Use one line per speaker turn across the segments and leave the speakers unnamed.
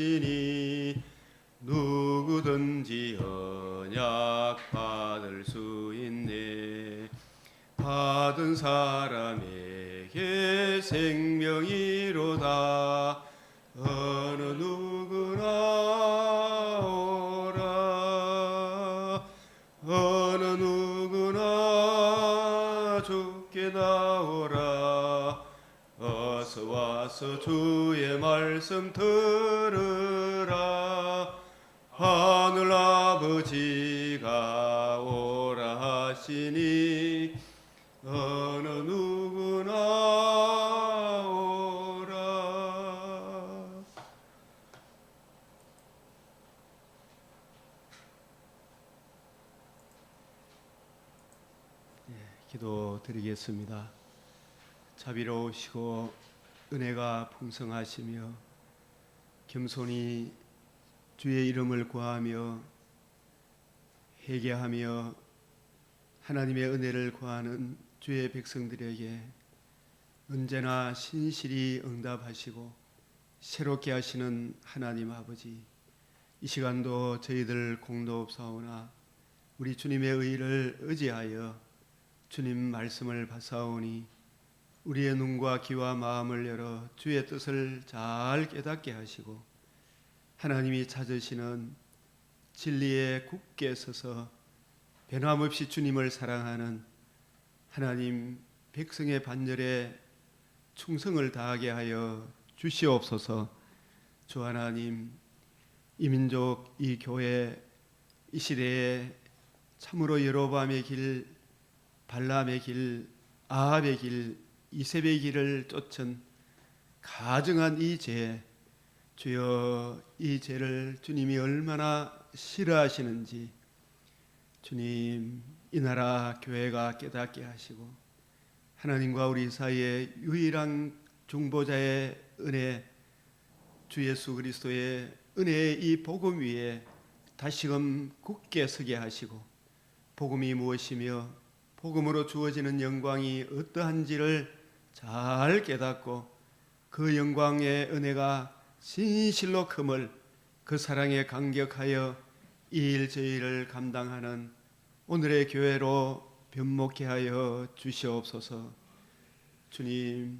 이니 누구든지 언약 받을 수 있네. 받은 사람에게 생명이로다. 어느 누구나 오라. 어느 누구나 주께 나오라. 어서 와서 주의 말씀 들으라. 하늘 아버지가 오라 하시니 어느 누구나 오라. 기도드리겠습니다. 자비로우시고 은혜가 풍성하시며 겸손히 주의 이름을 구하며 회개하며 하나님의 은혜를 구하는 주의 백성들에게 언제나 신실히 응답하시고 새롭게 하시는 하나님 아버지, 이 시간도 저희들 공도옵사오나 우리 주님의 의를 의지하여 주님 말씀을 받사오니 우리의 눈과 귀와 마음을 열어 주의 뜻을 잘 깨닫게 하시고 하나님이 찾으시는 진리에 굳게 서서 변함없이 주님을 사랑하는 하나님 백성의 반열에 충성을 다하게 하여 주시옵소서. 주 하나님, 이 민족, 이 교회, 이 시대에 참으로 여로보암의 길, 발람의 길, 아합의 길, 이셉의 길을 쫓은 가증한 이 죄, 주여 이 죄를 주님이 얼마나 싫어하시는지 주님, 이 나라 교회가 깨닫게 하시고 하나님과 우리 사이에 유일한 중보자의 은혜, 주 예수 그리스도의 은혜의 이 복음 위에 다시금 굳게 서게 하시고 복음이 무엇이며 복음으로 주어지는 영광이 어떠한지를 잘 깨닫고 그 영광의 은혜가 진실로 큼을 그 사랑에 감격하여 이 일 저희를 감당하는 오늘의 교회로 변목케 하여 주시옵소서. 주님,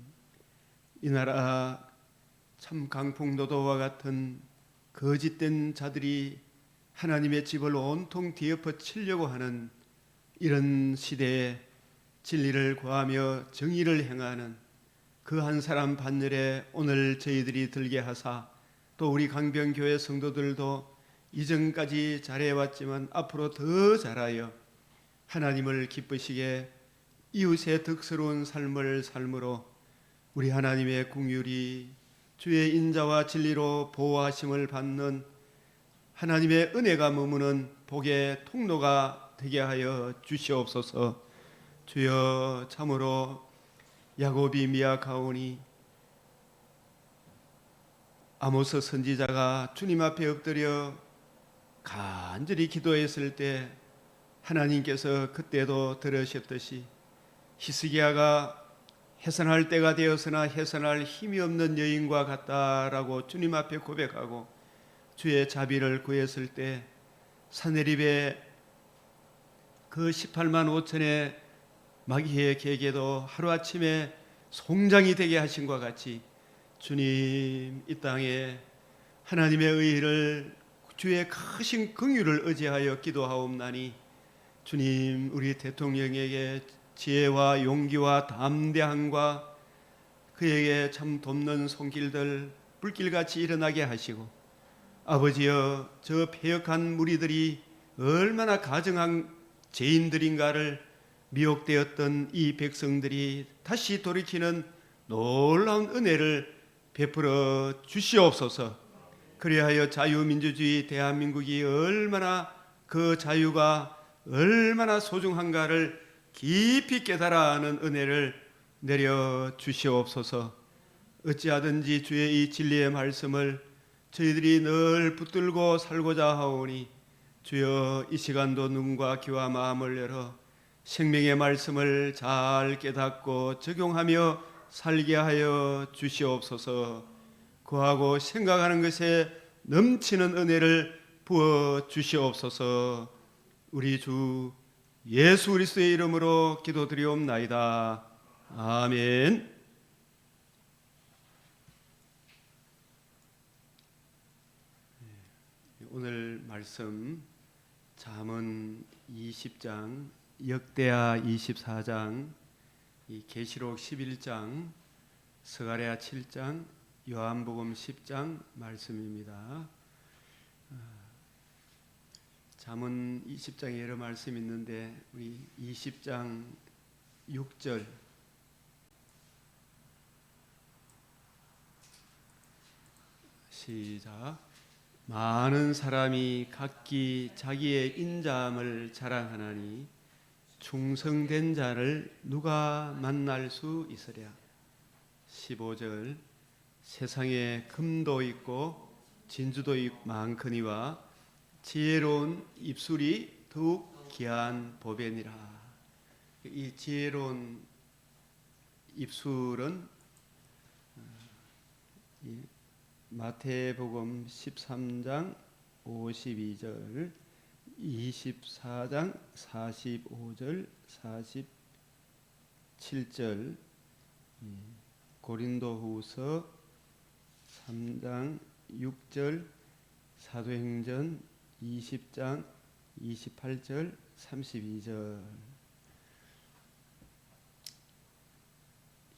이 나라 참 강풍도도와 같은 거짓된 자들이 하나님의 집을 온통 뒤엎어 치려고 하는 이런 시대에 진리를 구하며 정의를 행하는 그 한 사람 반열에 오늘 저희들이 들게 하사 또 우리 강변교회 성도들도 이전까지 잘해왔지만 앞으로 더 잘하여 하나님을 기쁘시게 이웃의 덕스러운 삶을 삶으로 우리 하나님의 긍휼이 주의 인자와 진리로 보호하심을 받는 하나님의 은혜가 머무는 복의 통로가 되게 하여 주시옵소서. 주여, 참으로 야곱이 미약하오니 아모스 선지자가 주님 앞에 엎드려 간절히 기도했을 때 하나님께서 그때도 들으셨듯이 히스기야가 해산할 때가 되었으나 해산할 힘이 없는 여인과 같다라고 주님 앞에 고백하고 주의 자비를 구했을 때 사내립의 그 18만 5천의 마귀의 계계도 하루아침에 송장이 되게 하신 것 같이 주님, 이 땅에 하나님의 의를 주의 크신 긍휼을 의지하여 기도하옵나니 주님, 우리 대통령에게 지혜와 용기와 담대함과 그에게 참 돕는 손길들 불길같이 일어나게 하시고 아버지여, 저 패역한 무리들이 얼마나 가증한 죄인들인가를 미혹되었던 이 백성들이 다시 돌이키는 놀라운 은혜를 베풀어 주시옵소서. 그리하여 자유민주주의 대한민국이 얼마나 그 자유가 얼마나 소중한가를 깊이 깨달아 하는 은혜를 내려 주시옵소서. 어찌하든지 주의 이 진리의 말씀을 저희들이 늘 붙들고 살고자 하오니 주여, 이 시간도 눈과 귀와 마음을 열어 생명의 말씀을 잘 깨닫고 적용하며 살게 하여 주시옵소서. 구하고 생각하는 것에 넘치는 은혜를 부어 주시옵소서. 우리 주 예수 그리스도의 이름으로 기도드리옵나이다. 아멘. 오늘 말씀 잠언 20장, 역대하 24장, 계시록 11장, 스가랴 7장, 요한복음 10장 말씀입니다. 잠언 20장에 여러 말씀이 있는데 우리 20장 6절 시작. 많은 사람이 각기 자기의 인자함을 자랑하나니 충성된 자를 누가 만날 수 있으랴. 15절 세상에 금도 있고 진주도 많거니와 지혜로운 입술이 더욱 귀한 보배니라. 이 지혜로운 입술은 마태복음 13장 52절, 24장 45절, 47절, 고린도후서 3장 6절, 사도행전 20장 28절, 32절.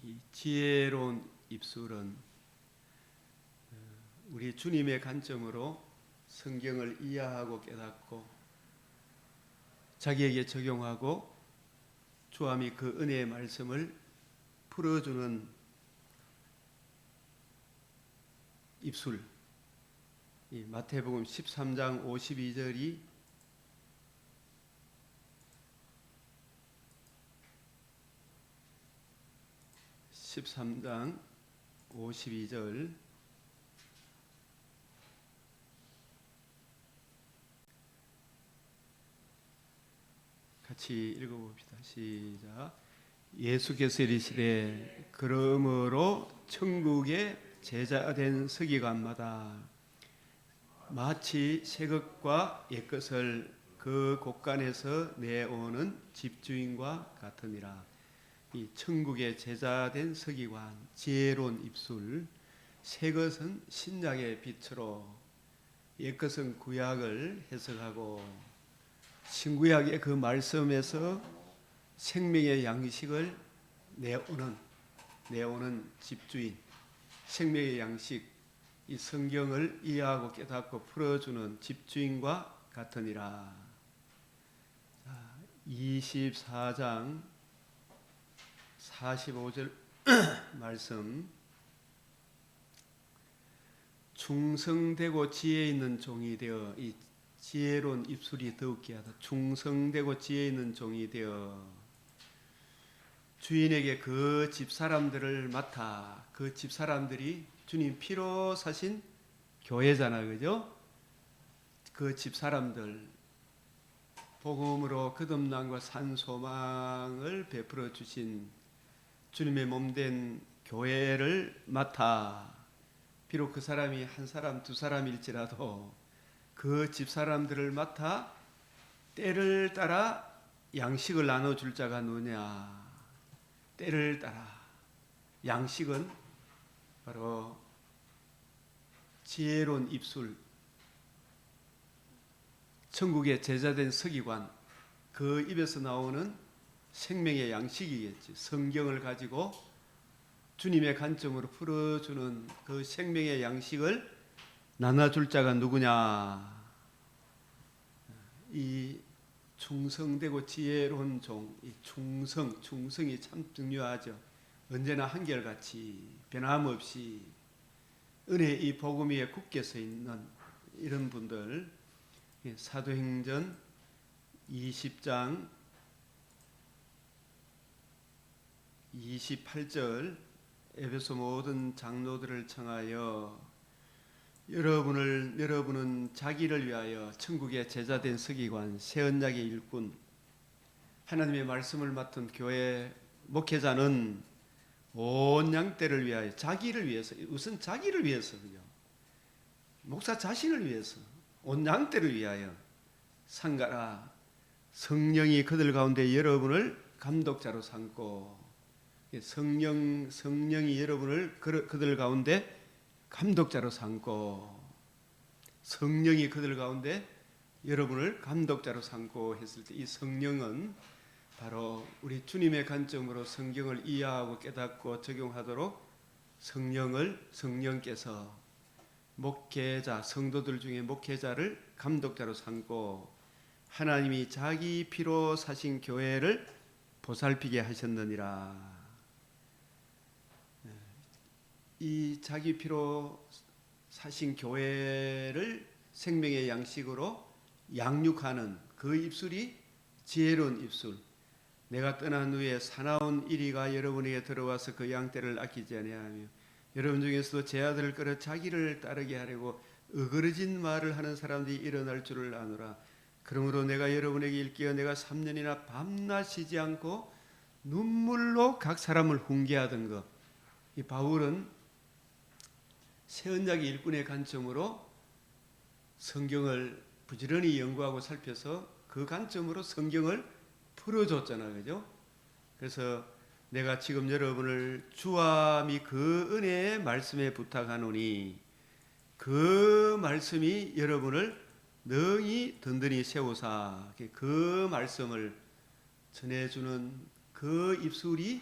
이 지혜로운 입술은 우리 주님의 관점으로 성경을 이해하고 깨닫고 자기에게 적용하고 주함이 그 은혜의 말씀을 풀어주는 입술. 이 마태복음 13장 52절이 같이 읽어봅시다. 시작. 예수께서 이르시되 그러므로 천국의 제자된 서기관마다 마치 새것과 옛것을 그 곳간에서 내오는 집주인과 같으니라. 이 천국의 제자된 서기관, 지혜로운 입술, 새것은 신약의 빛으로, 옛것은 구약을 해석하고 신구약의 그 말씀에서 생명의 양식을 내오는 집주인, 생명의 양식, 이 성경을 이해하고 깨닫고 풀어주는 집주인과 같으니라. 24장 45절 말씀. 충성되고 지혜 있는 종이 되어, 이 지혜로운 입술이 더욱 귀하다. 충성되고 지혜 있는 종이 되어 주인에게 그 집사람들을 맡아. 그 집사람들이 주님 피로 사신 교회잖아요, 그죠? 그 집사람들 복음으로 거듭남과 산소망을 베풀어 주신 주님의 몸된 교회를 맡아. 비록 그 사람이 한 사람 두 사람일지라도 그 집사람들을 맡아 때를 따라 양식을 나눠줄 자가 누구냐. 때를 따라. 양식은 바로 지혜로운 입술, 천국의 제자된 서기관, 그 입에서 나오는 생명의 양식이겠지. 성경을 가지고 주님의 관점으로 풀어주는 그 생명의 양식을 나눠줄 자가 누구냐. 이 충성되고 지혜로운 종, 이 충성이 참 중요하죠. 언제나 한결같이 변함없이 은혜 이 복음 위에 굳게 서 있는 이런 분들. 사도행전 20장 28절 에베소 모든 장로들을 청하여 여러분은 자기를 위하여 천국의 제자된 서기관, 새 언약의 일꾼, 하나님의 말씀을 맡은 교회 목회자는 온 양떼를 위하여, 자기를 위해서, 우선 자기를 위해서요. 목사 자신을 위해서, 온 양떼를 위하여 상가라. 성령이 그들 가운데 여러분을 감독자로 삼고, 성령이 여러분을 그들 가운데 감독자로 삼고, 성령이 그들 가운데 여러분을 감독자로 삼고 했을 때, 이 성령은 바로 우리 주님의 관점으로 성경을 이해하고 깨닫고 적용하도록 성령께서 목회자, 성도들 중에 목회자를 감독자로 삼고 하나님이 자기 피로 사신 교회를 보살피게 하셨느니라. 이 자기 피로 사신 교회를 생명의 양식으로 양육하는 그 입술이 지혜로운 입술. 내가 떠난 후에 사나운 이리가 여러분에게 들어와서 그 양떼를 아끼지 아니하며 여러분 중에서도 제 아들을 끌어 자기를 따르게 하려고 어그러진 말을 하는 사람들이 일어날 줄을 아노라. 그러므로 내가 여러분에게 일깨어 내가 3년이나 밤낮 쉬지 않고 눈물로 각 사람을 훈계하던 것. 이 바울은 새 언약의 일꾼의 관점으로 성경을 부지런히 연구하고 살펴서 그 관점으로 성경을 풀어줬잖아요. 그죠? 그래서 내가 지금 여러분을 주와 및 그 은혜의 말씀에 부탁하노니 그 말씀이 여러분을 능히 든든히 세우사. 그 말씀을 전해주는 그 입술이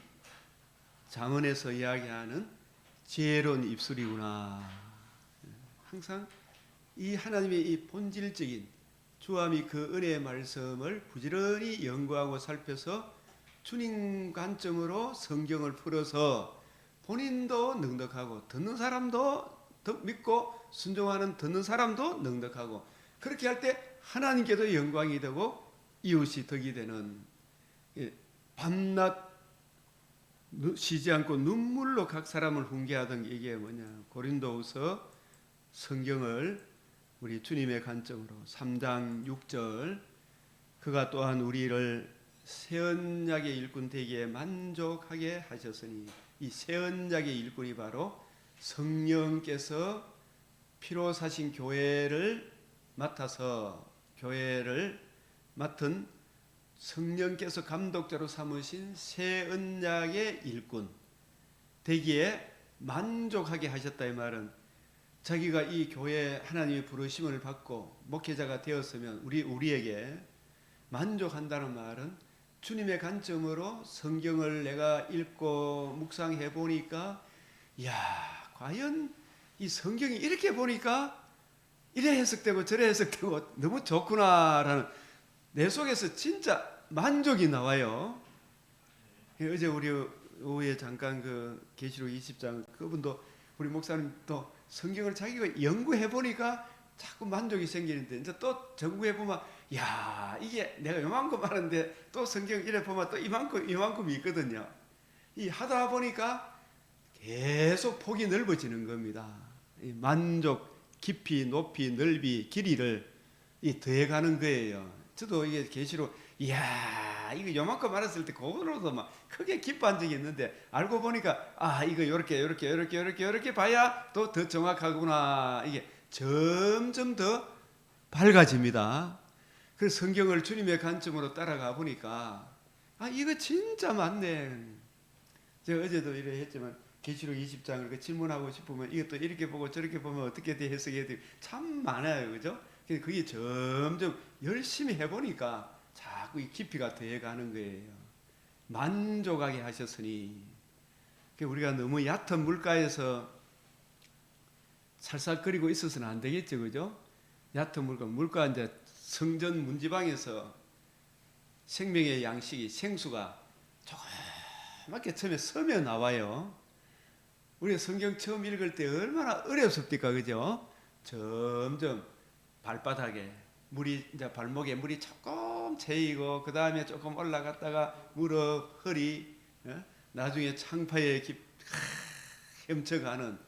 잠언에서 이야기하는 지혜로운 입술이구나. 항상 이 하나님의 이 본질적인 주와 및 그 은혜의 말씀을 부지런히 연구하고 살펴서 주님 관점으로 성경을 풀어서 본인도 넉넉하고 듣는 사람도 믿고 순종하는 듣는 사람도 넉넉하고, 그렇게 할 때 하나님께도 영광이 되고 이웃이 덕이 되는, 밤낮 쉬지 않고 눈물로 각 사람을 훈계하던 게 이게 뭐냐. 고린도후서 성경을 우리 주님의 관점으로 3장 6절, 그가 또한 우리를 새 언약의 일꾼 되기에 만족하게 하셨으니, 이 새 언약의 일꾼이 바로 성령께서 피로 사신 교회를 맡아서, 교회를 맡은 성령께서 감독자로 삼으신 새 언약의 일꾼 되기에 만족하게 하셨다. 이 말은 자기가 이 교회 하나님의 부르심을 받고 목회자가 되었으면 우리에게 만족한다는 말은 주님의 관점으로 성경을 내가 읽고 묵상해 보니까, 야, 과연 이 성경이 이렇게 보니까 이래 해석되고 저래 해석되고 너무 좋구나라는 내 속에서 진짜 만족이 나와요. 어제 우리 오후에 잠깐 그 계시록 20장 그분도 우리 목사님도 성경을 자기가 연구해 보니까 자꾸 만족이 생기는데, 이제 또 연구해 보면 야, 이게 내가 요만큼 하는데 또 성경 이래 보면 또 이만큼이 있거든요. 이 하다 보니까 계속 폭이 넓어지는 겁니다. 이 만족, 깊이, 높이, 넓이, 길이를 더해가는 거예요. 저도 이게 계시록, 이야, 이거 요만큼 알았을 때 그거로도 막 크게 기뻐한 적이 있는데, 알고 보니까 이거 요렇게 봐야 또 더 정확하구나. 이게 점점 더 밝아집니다. 그래서 성경을 주님의 관점으로 따라가 보니까 이거 진짜 맞네. 제가 어제도 이래 했지만 계시록 20장을 그 질문하고 싶으면 이것도 이렇게 보고 저렇게 보면 어떻게 해석해야 돼. 참 많아요. 그죠? 그게 점점 열심히 해보니까 자꾸 이 깊이가 더해가는 거예요. 만족하게 하셨으니. 우리가 너무 얕은 물가에서 살살거리고 있어서는 안 되겠죠. 그죠? 얕은 물가 이제 성전 문지방에서 생명의 양식이, 생수가 조그맣게 처음에 섬에 나와요. 우리 성경 처음 읽을 때 얼마나 어렵습니까? 그죠? 점점 발바닥에 물이, 이제 발목에 물이 조금 채이고, 그 다음에 조금 올라갔다가 무릎, 허리, 나중에 창파에 헤엄쳐가는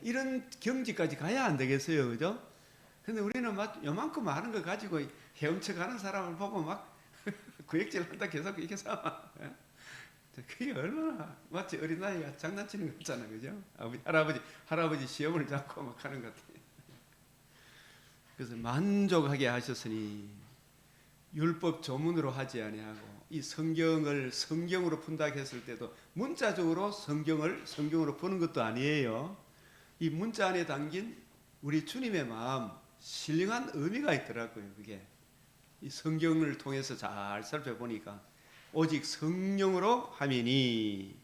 이런 경지까지 가야 안 되겠어요. 그죠? 근데 우리는 막 요만큼 많은 거 가지고 헤엄쳐가는 사람을 보고 막 구역질 한다 계속 이렇게 삼아. 그게 얼마나 마치 어린아이가 장난치는 것 같잖아요. 그죠? 할아버지 시험을 잡고 막 하는 것 같아요. 그래서 만족하게 하셨으니 율법 조문으로 하지 아니하고 이 성경을 성경으로 푼다 했을 때도 문자적으로 성경으로 푸는 것도 아니에요. 이 문자 안에 담긴 우리 주님의 마음, 신령한 의미가 있더라고요. 그게 이 성경을 통해서 잘 살펴보니까 오직 성령으로 하미니,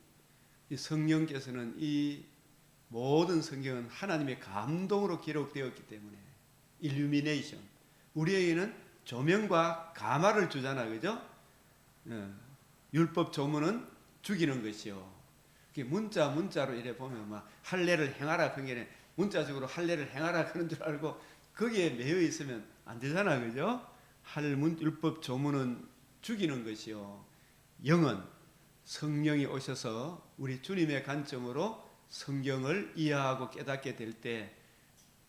이 성령께서는 이 모든 성경은 하나님의 감동으로 기록되었기 때문에 일루미네이션, 우리에게는 조명과 가마를 주잖아, 그죠? 율법 조문은 죽이는 것이요. 문자로 이래 보면 막 할례를 행하라 그런 게 문자적으로 할례를 행하라 그런 줄 알고 거기에 매여 있으면 안 되잖아, 그죠? 율법 조문은 죽이는 것이요. 영은 성령이 오셔서 우리 주님의 관점으로 성경을 이해하고 깨닫게 될 때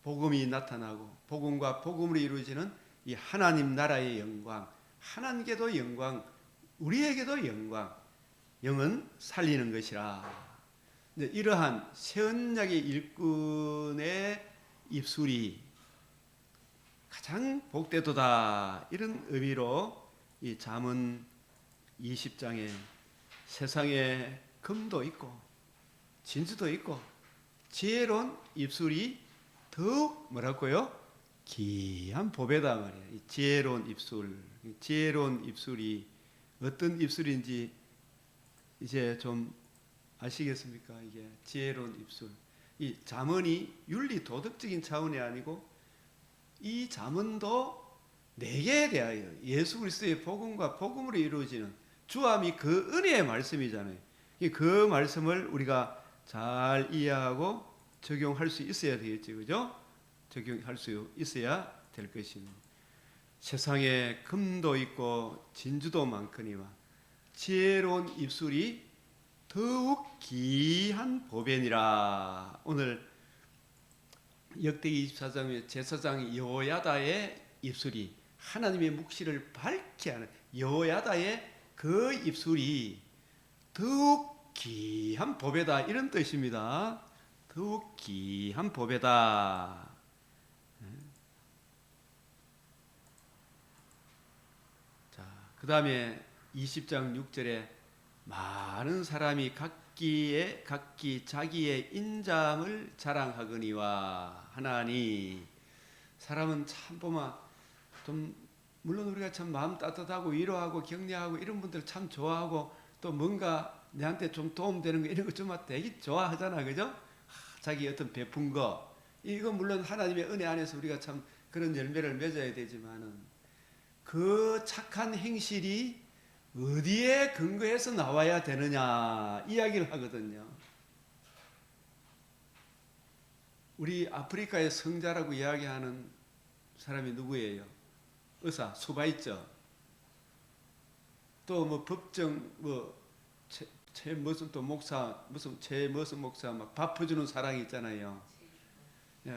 복음이 나타나고 복음과 복음으로 이루어지는 이 하나님 나라의 영광, 하나님께도 영광, 우리에게도 영광, 영은 살리는 것이라. 이러한 새 언약의 일꾼의 입술이 가장 복되도다, 이런 의미로 이 잠언 20장에 세상에 금도 있고 진주도 있고 지혜로운 입술이 더욱 뭐라고요? 귀한 보배다 말이에요. 이 지혜로운 입술, 지혜로운 입술이 어떤 입술인지 이제 좀 아시겠습니까? 이게 지혜로운 입술. 이 잠언이 윤리 도덕적인 차원이 아니고 이 잠언도 내게 대하여 예수 그리스도의 복음과 복음으로 이루어지는 주함이 그 은혜의 말씀이잖아요. 그 말씀을 우리가 잘 이해하고 적용할 수 있어야 되겠죠, 그죠? 적용할 수 있어야 될 것입니다. 세상에 금도 있고 진주도 많거니와 지혜로운 입술이 더욱 귀한 보배니라. 오늘 역대기 24장의 제사장 여호야다의 입술이 하나님의 묵시를 밝게 하는 여호야다의 그 입술이 더욱 귀한 보배다, 이런 뜻입니다. 더욱 귀한 보배다. 자, 그 다음에 20장 6절에 많은 사람이 각기 자기의 인자함을 자랑하거니와 하나니. 사람은 참 보면 좀 물론 우리가 참 마음 따뜻하고 위로하고 격려하고 이런 분들 참 좋아하고 또 뭔가 내한테 좀 도움되는 거 이런 거 좀 되게 좋아하잖아, 그죠? 자기 어떤 베푼 거, 이거 물론 하나님의 은혜 안에서 우리가 참 그런 열매를 맺어야 되지만은 그 착한 행실이 어디에 근거해서 나와야 되느냐 이야기를 하거든요. 우리 아프리카의 성자라고 이야기하는 사람이 누구예요? 의사, 수바이처. 또 뭐 법정 무슨 또 목사, 무슨 목사 막 밥 퍼주는 사랑이 있잖아요.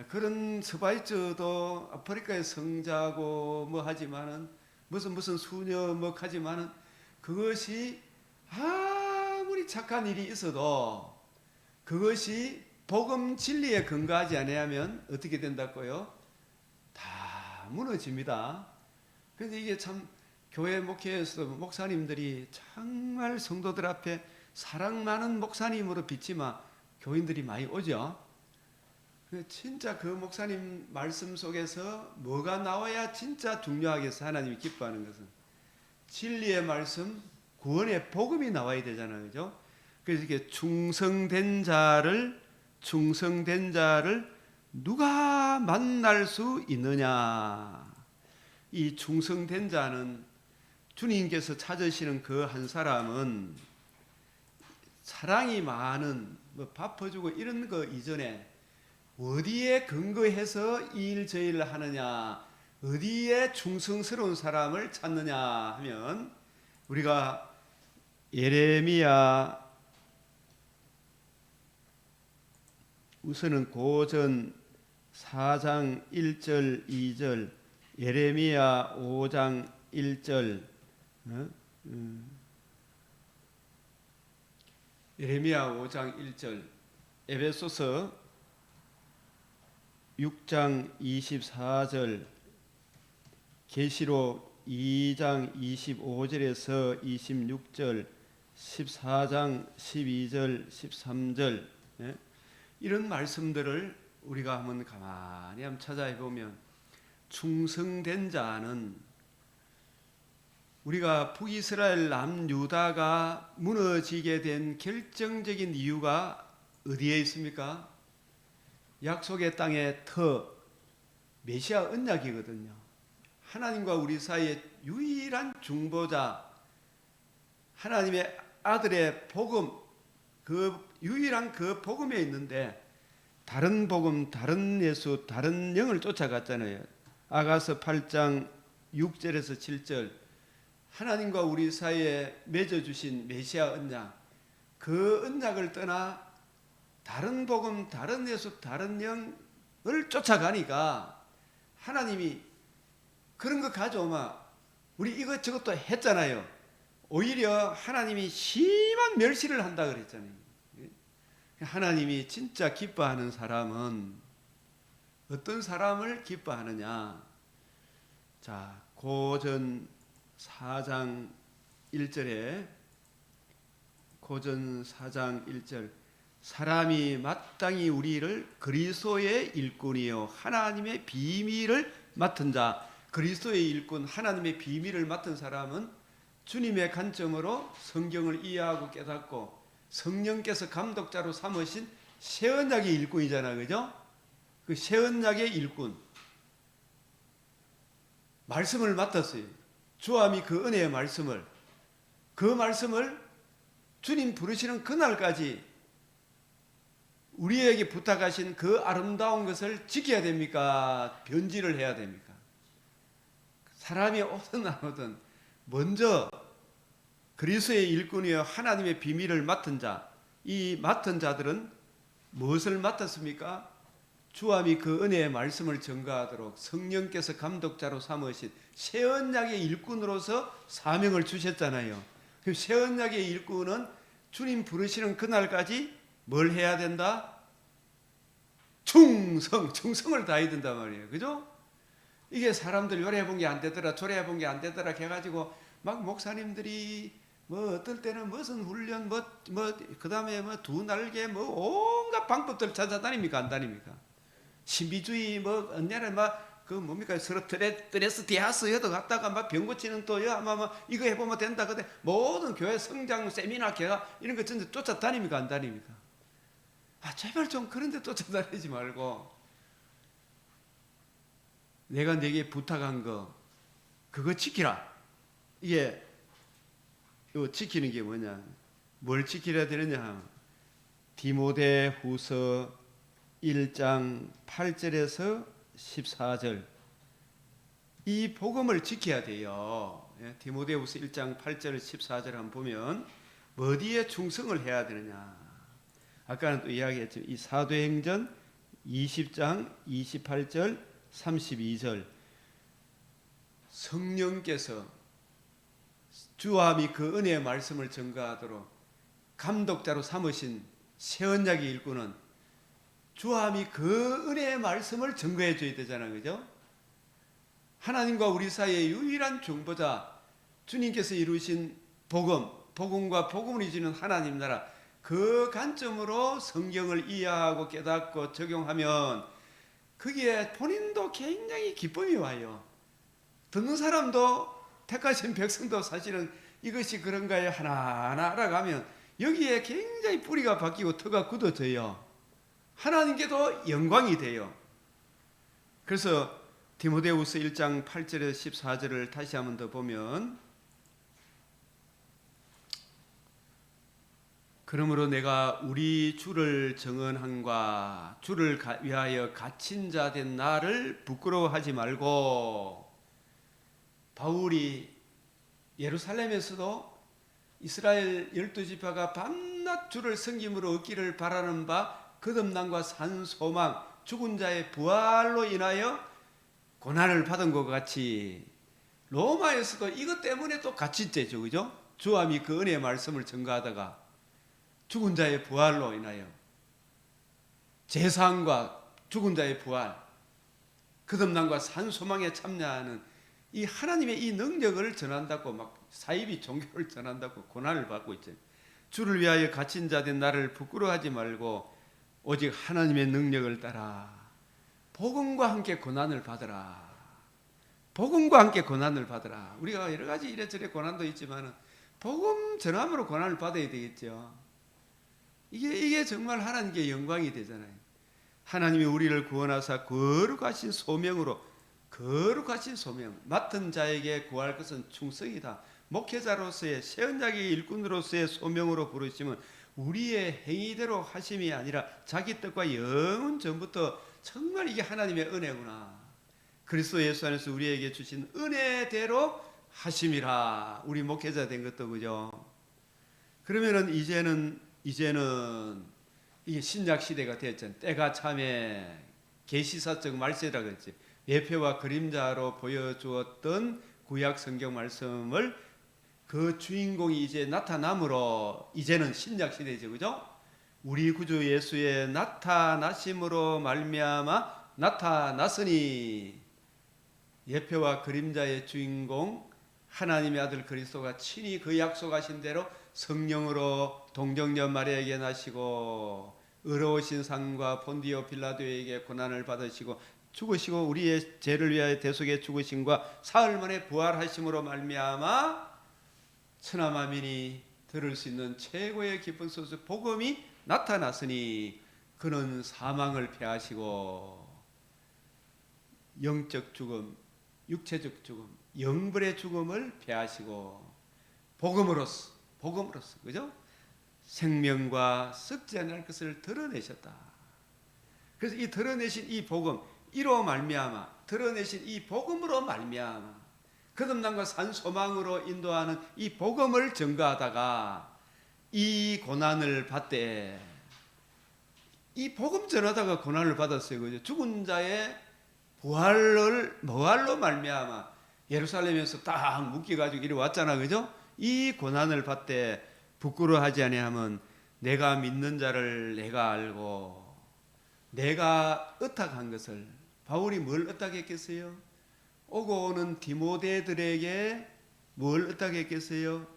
그런 스바이처도 아프리카의 성자고 뭐 하지만은 무슨 수녀 뭐 하지만은 그것이 아무리 착한 일이 있어도 그것이 복음 진리에 근거하지 아니하면 어떻게 된다고요? 다 무너집니다. 그런데 이게 참 교회 목회에서 목사님들이 정말 성도들 앞에 사랑 많은 목사님으로 비치마 교인들이 많이 오죠. 진짜 그 목사님 말씀 속에서 뭐가 나와야 진짜 중요하겠어 하나님이 기뻐하는 것은 진리의 말씀, 구원의 복음이 나와야 되잖아요, 그죠? 그래서 이렇게 충성된 자를 누가 만날 수 있느냐? 이 충성된 자는 주님께서 찾으시는 그 한 사람은 사랑이 많은 뭐 밥 퍼주고 이런 거 이전에 어디에 근거해서 이 일 저 일을 하느냐, 어디에 충성스러운 사람을 찾느냐 하면 우리가 예레미야 우선은 고전 4장 1절 2절 예레미야 5장 1절 예레미야 5장 1절 에베소서 6장 24절 계시록 2장 25절에서 26절, 14장 12절, 13절 이런 말씀들을 우리가 한번 가만히 한번 찾아보면 충성된 자는 우리가 북이스라엘 남유다가 무너지게 된 결정적인 이유가 어디에 있습니까? 약속의 땅의 터 메시아 언약이거든요. 하나님과 우리 사이의 유일한 중보자, 하나님의 아들의 복음, 그 유일한 그 복음에 있는데 다른 복음, 다른 예수, 다른 영을 쫓아갔잖아요. 아가서 8장 6절에서 7절 하나님과 우리 사이에 맺어주신 메시아 언약, 그 언약을 떠나 다른 복음, 다른 예수, 다른 영을 쫓아가니까 하나님이 그런 거 가져오면 우리 이것저것도 했잖아요. 오히려 하나님이 심한 멸시를 한다 그랬잖아요. 하나님이 진짜 기뻐하는 사람은 어떤 사람을 기뻐하느냐? 자, 고전 4장 1절에 고전 4장 1절 사람이 마땅히 우리를 그리스도의 일꾼이요 하나님의 비밀을 맡은 자, 그리스도의 일꾼 하나님의 비밀을 맡은 사람은 주님의 관점으로 성경을 이해하고 깨닫고 성령께서 감독자로 삼으신 새 언약의 일꾼이잖아, 그죠? 그 새 언약의 일꾼 말씀을 맡았어요. 주함이 그 은혜의 말씀을, 그 말씀을 주님 부르시는 그날까지 우리에게 부탁하신 그 아름다운 것을 지켜야 됩니까? 변질을 해야 됩니까? 사람이 오든 안 오든 먼저 그리스도의 일꾼이여 하나님의 비밀을 맡은 자, 이 맡은 자들은 무엇을 맡았습니까? 주함이 그 은혜의 말씀을 전가하도록 성령께서 감독자로 삼으신 새 언약의 일꾼으로서 사명을 주셨잖아요. 그 새 언약의 일꾼은 주님 부르시는 그날까지 뭘 해야 된다? 충성을 다해야 된단 말이에요. 그죠? 이게 사람들 요래 해본 게 안 되더라, 저래 해본 게 안 되더라 해가지고 막 목사님들이 뭐 어떨 때는 무슨 훈련 그 다음에 뭐 두 날개 뭐 온갖 방법들 찾아다닙니까? 안 다닙니까? 신비주의 뭐 언제는 막 그 뭡니까 서로 트레스 디아스여도 갔다가 막 병 고치는 또요 아마 뭐 이거 해보면 된다 그때 모든 교회 성장 세미나 개가 이런 거 전부 쫓아다닙니까? 안 다닙니까? 아 제발 좀 그런 데 쫓아다니지 말고 내가 네게 부탁한 거 그거 지키라. 이게 요 지키는 게 뭐냐? 뭘 지키려야 되느냐? 디모데후서 1장 8절에서 14절 이 복음을 지켜야 돼요. 디모데후서 1장 8절 14절 한번 보면 어디에 충성을 해야 되느냐? 아까는 또 이야기했죠. 이 사도행전 20장 28절 32절 성령께서 주함이 그 은혜의 말씀을 전가하도록 감독자로 삼으신 새 언약의 일꾼은 주함이 그 은혜의 말씀을 전거해 줘야 되잖아요. 그죠? 하나님과 우리 사이의 유일한 중보자 주님께서 이루신 복음과 복음을 이루는 하나님 나라 그 관점으로 성경을 이해하고 깨닫고 적용하면 거기에 본인도 굉장히 기쁨이 와요. 듣는 사람도 택하신 백성도 사실은 이것이 그런가요? 하나하나 알아가면 여기에 굉장히 뿌리가 바뀌고 터가 굳어져요. 하나님께도 영광이 돼요. 그래서 디모데후서 1장 8절에서 14절을 다시 한번 더 보면 그러므로 내가 우리 주를 정언함과 주를 위하여 갇힌 자 된 나를 부끄러워하지 말고 바울이 예루살렘에서도 이스라엘 12지파가 밤낮 주를 섬김으로 얻기를 바라는 바 거듭남과 산 소망 죽은 자의 부활로 인하여 고난을 받은 것 같이 로마에서도 이것 때문에 또 갇힌죄죠. 그죠? 주함이 그 은혜의 말씀을 전가하다가 죽은 자의 부활로 인하여 제사함과 죽은 자의 부활 거듭남과 산 소망에 참여하는 이 하나님의 이 능력을 전한다고 막 사이비 종교를 전한다고 고난을 받고 있죠. 주를 위하여 갇힌 자 된 나를 부끄러워하지 말고 오직 하나님의 능력을 따라 복음과 함께 고난을 받으라. 복음과 함께 고난을 받으라. 우리가 여러 가지 이래저래 고난도 있지만 복음 전함으로 고난을 받아야 되겠죠. 이게 정말 하나님께 영광이 되잖아요. 하나님이 우리를 구원하사 거룩하신 소명으로, 거룩하신 소명, 맡은 자에게 구할 것은 충성이다. 목회자로서의, 새 언약의 일꾼으로서의 소명으로 부르시면 우리의 행위대로 하심이 아니라 자기 뜻과 영원 전부터 정말 이게 하나님의 은혜구나. 그리스도 예수 안에서 우리에게 주신 은혜대로 하심이라. 우리 목회자 된 것도 그죠. 그러면은 이제는 이게 신약 시대가 됐잖아요. 때가 참에 계시사적 말세라 그랬지. 예표와 그림자로 보여주었던 구약 성경 말씀을 그 주인공이 이제 나타남으로 이제는 신약 시대죠, 그죠? 우리 구주 예수의 나타나심으로 말미암아 나타났으니 예표와 그림자의 주인공 하나님의 아들 그리스도가 친히 그 약속하신 대로 성령으로 동정녀 마리아에게 나시고 의로우신 상과 본디오 빌라도에게 고난을 받으시고 죽으시고 우리의 죄를 위하여 대속에 죽으심과 사흘 만에 부활하심으로 말미암아 천하만민이 들을 수 있는 최고의 기쁜 소식 복음이 나타났으니 그는 사망을 패하시고 영적 죽음, 육체적 죽음, 영벌의 죽음을 패하시고 복음으로써 그죠? 생명과 썩지 않을 것을 드러내셨다. 그래서 이 드러내신 이 복음 이로 말미암아 드러내신 이 복음으로 말미암아 거듭남과 산 소망으로 인도하는 이 복음을 전가하다가 이 고난을 받되 이 복음 전하다가 고난을 받았어요. 그죠? 죽은 자의 부활로 말미암아 예루살렘에서 딱 묶여가지고 이리 왔잖아. 그죠? 이 고난을 받되 부끄러워하지 아니하면 내가 믿는 자를 내가 알고 내가 의탁한 것을 바울이 뭘 의탁했겠어요? 오고 오는 디모데들에게 뭘 의탁했겠어요?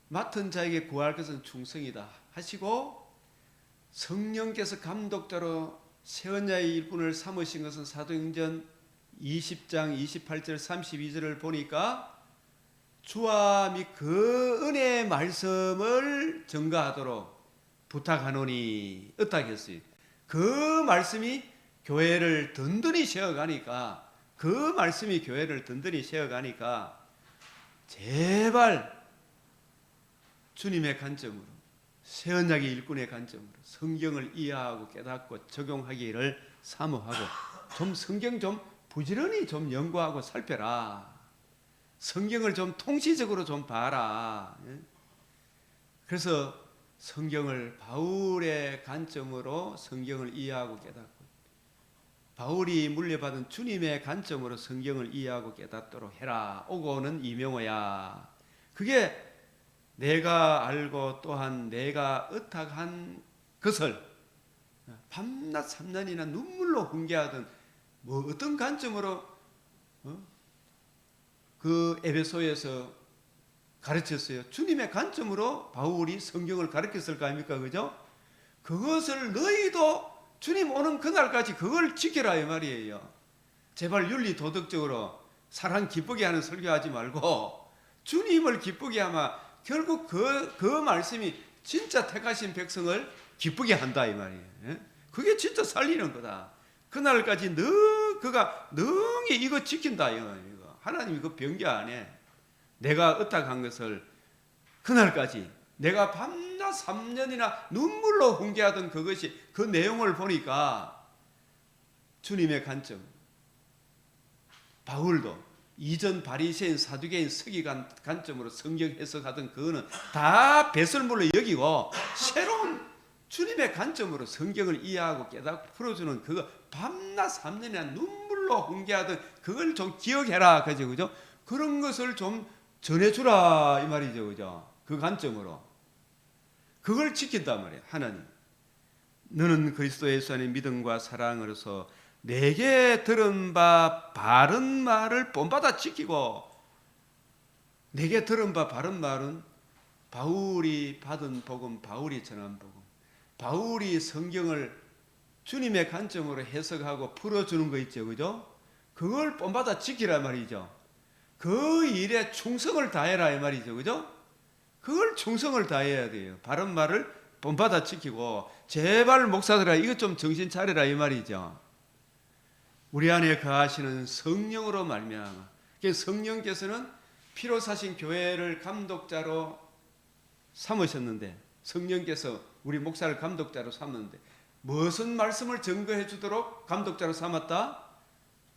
맡은 자에게 구할 것은 충성이다 하시고 성령께서 감독자로 새 언약의 일꾼을 삼으신 것은 사도행전 20장 28절 32절을 보니까 주와 및 그 은혜의 말씀을 전가하도록 부탁하노니 의탁했어요. 그 말씀이 교회를 든든히 세워가니까 제발 주님의 관점으로 새 언약의 일꾼의 관점으로 성경을 이해하고 깨닫고 적용하기를 사모하고 좀 성경 좀 부지런히 좀 연구하고 살펴라. 성경을 좀 통시적으로 좀 봐라. 그래서 성경을 바울의 관점으로 성경을 이해하고 깨닫고 바울이 물려받은 주님의 관점으로 성경을 이해하고 깨닫도록 해라. 오고 오는 이명호야. 그게 내가 알고 또한 내가 의탁한 것을 밤낮 3년이나 눈물로 훈계하던 뭐 어떤 관점으로 그 에베소에서 가르쳤어요. 주님의 관점으로 바울이 성경을 가르쳤을 거 아닙니까? 그죠? 그것을 너희도 주님 오는 그날까지 그걸 지켜라 이 말이에요. 제발 윤리 도덕적으로 사람 기쁘게 하는 설교하지 말고 주님을 기쁘게 하면 결국 그 말씀이 진짜 택하신 백성을 기쁘게 한다 이 말이에요. 그게 진짜 살리는 거다. 그날까지 그가 능히 이거 지킨다 이거. 하나님이 그 변개 안 해. 내가 의탁한 것을 그날까지 내가 밤낮 3년이나 눈물로 훈계하던 그것이 그 내용을 보니까 주님의 관점. 바울도 이전 바리새인 사두개인 서기관 관점으로 성경 해석하던 그거는 다 배설물로 여기고 새로운 주님의 관점으로 성경을 이해하고 깨닫고 풀어주는 그거 밤낮 3년이나 눈물로 훈계하던 그걸 좀 기억해라. 그죠? 그런 것을 좀 전해주라 이 말이죠. 그죠? 그 관점으로. 그걸 지킨단 말이에요. 하나님. 너는 그리스도 예수 안의 믿음과 사랑으로서 내게 들은 바 바른 말을 본받아 지키고, 내게 들은 바 바른 말은 바울이 받은 복음, 바울이 전한 복음, 바울이 성경을 주님의 관점으로 해석하고 풀어주는 거 있죠, 그죠? 그걸 본받아 지키라 말이죠. 그 일에 충성을 다해라 이 말이죠, 그죠? 그걸 충성을 다해야 돼요. 바른 말을 본받아 지키고, 제발 목사들아 이것 좀 정신 차려라 이 말이죠. 우리 안에 거하시는 성령으로 말미암아, 성령께서는 피로 사신 교회를 감독자로 삼으셨는데, 성령께서 우리 목사를 감독자로 삼았는데 무슨 말씀을 증거해 주도록 감독자로 삼았다?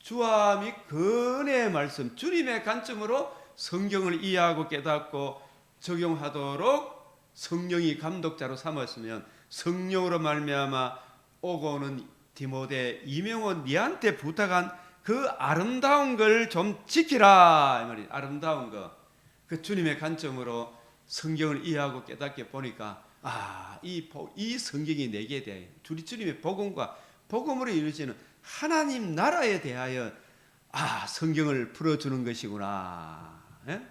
주와 및 그의 말씀, 주님의 관점으로 성경을 이해하고 깨닫고 적용하도록 성령이 감독자로 삼았으면, 성령으로 말미암아 오고 오는 디모데, 이명호 니한테 부탁한 그 아름다운 걸 좀 지키라 이 말이에요. 아름다운 거, 그 주님의 관점으로 성경을 이해하고 깨닫게 보니까, 이 성경이 내게 대하여 주님의 복음과 복음으로 이루어지는 하나님 나라에 대하여 성경을 풀어주는 것이구나. 예?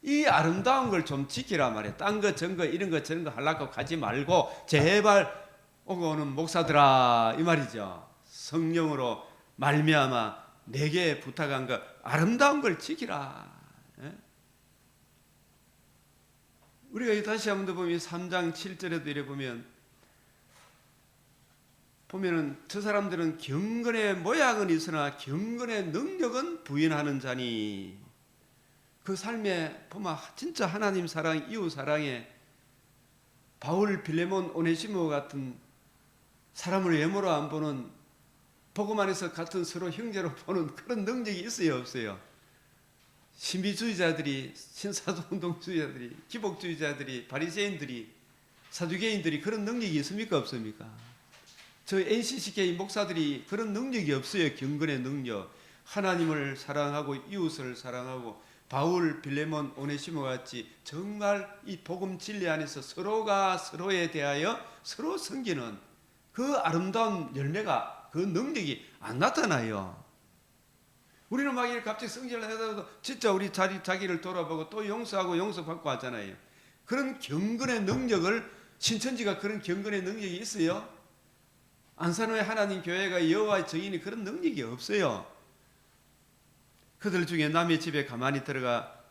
이 아름다운 걸 좀 지키라 말이야. 딴 거 전 거 이런 거 저런 거 하려고 가지 말고 제발 오고 오는 목사들아 이 말이죠. 성령으로 말미암아 내게 부탁한 거 아름다운 걸 지키라. 예? 우리가 다시 한번 더 보면 3장 7절에도 이래 보면은 저 사람들은 경건의 모양은 있으나 경건의 능력은 부인하는 자니, 그 삶에 보면 진짜 하나님 사랑, 이웃 사랑에 바울, 빌레몬, 오네시모 같은 사람을 외모로 안 보는, 복음 안에서 같은 서로 형제로 보는 그런 능력이 있어요, 없어요? 신비주의자들이, 신사도운동주의자들이, 기복주의자들이, 바리새인들이, 사두개인들이 그런 능력이 있습니까, 없습니까? 저 NCCK 목사들이 그런 능력이 없어요. 경건의 능력, 하나님을 사랑하고 이웃을 사랑하고 바울, 빌레몬, 오네시모 같이 정말 이 복음 진리 안에서 서로가 서로에 대하여 서로 섬기는 그 아름다운 열매가, 그 능력이 안 나타나요. 우리는 막 이렇게 갑자기 성질을 내다도 진짜 우리 자기를 돌아보고 또 용서하고 용서받고 하잖아요. 그런 경건의 능력을, 신천지가 그런 경건의 능력이 있어요? 안산호의 하나님 교회가 여호와의 증인이 그런 능력이 없어요. 그들 중에 남의 집에 가만히 들어가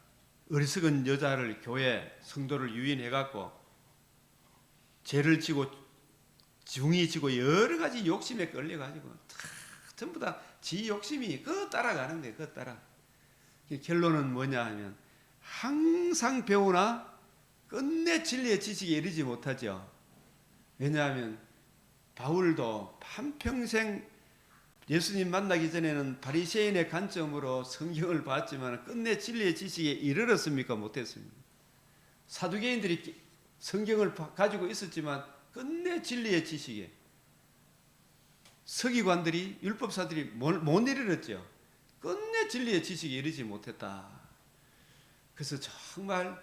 어리석은 여자를, 교회 성도를 유인해갖고 죄를 지고 중이 지고 여러 가지 욕심에 끌려가지고 전부 다 지 욕심이 그거 따라가는 거예요. 그거 따라. 결론은 뭐냐 하면 항상 배우나 끝내 진리의 지식에 이르지 못하죠. 왜냐하면 바울도 한평생 예수님 만나기 전에는 바리새인의 관점으로 성경을 봤지만 끝내 진리의 지식에 이르렀습니까? 못했습니까? 사두개인들이 성경을 가지고 있었지만 끝내 진리의 지식에, 서기관들이, 율법사들이 못 이르렀죠. 끝내 진리의 지식에 이르지 못했다. 그래서 정말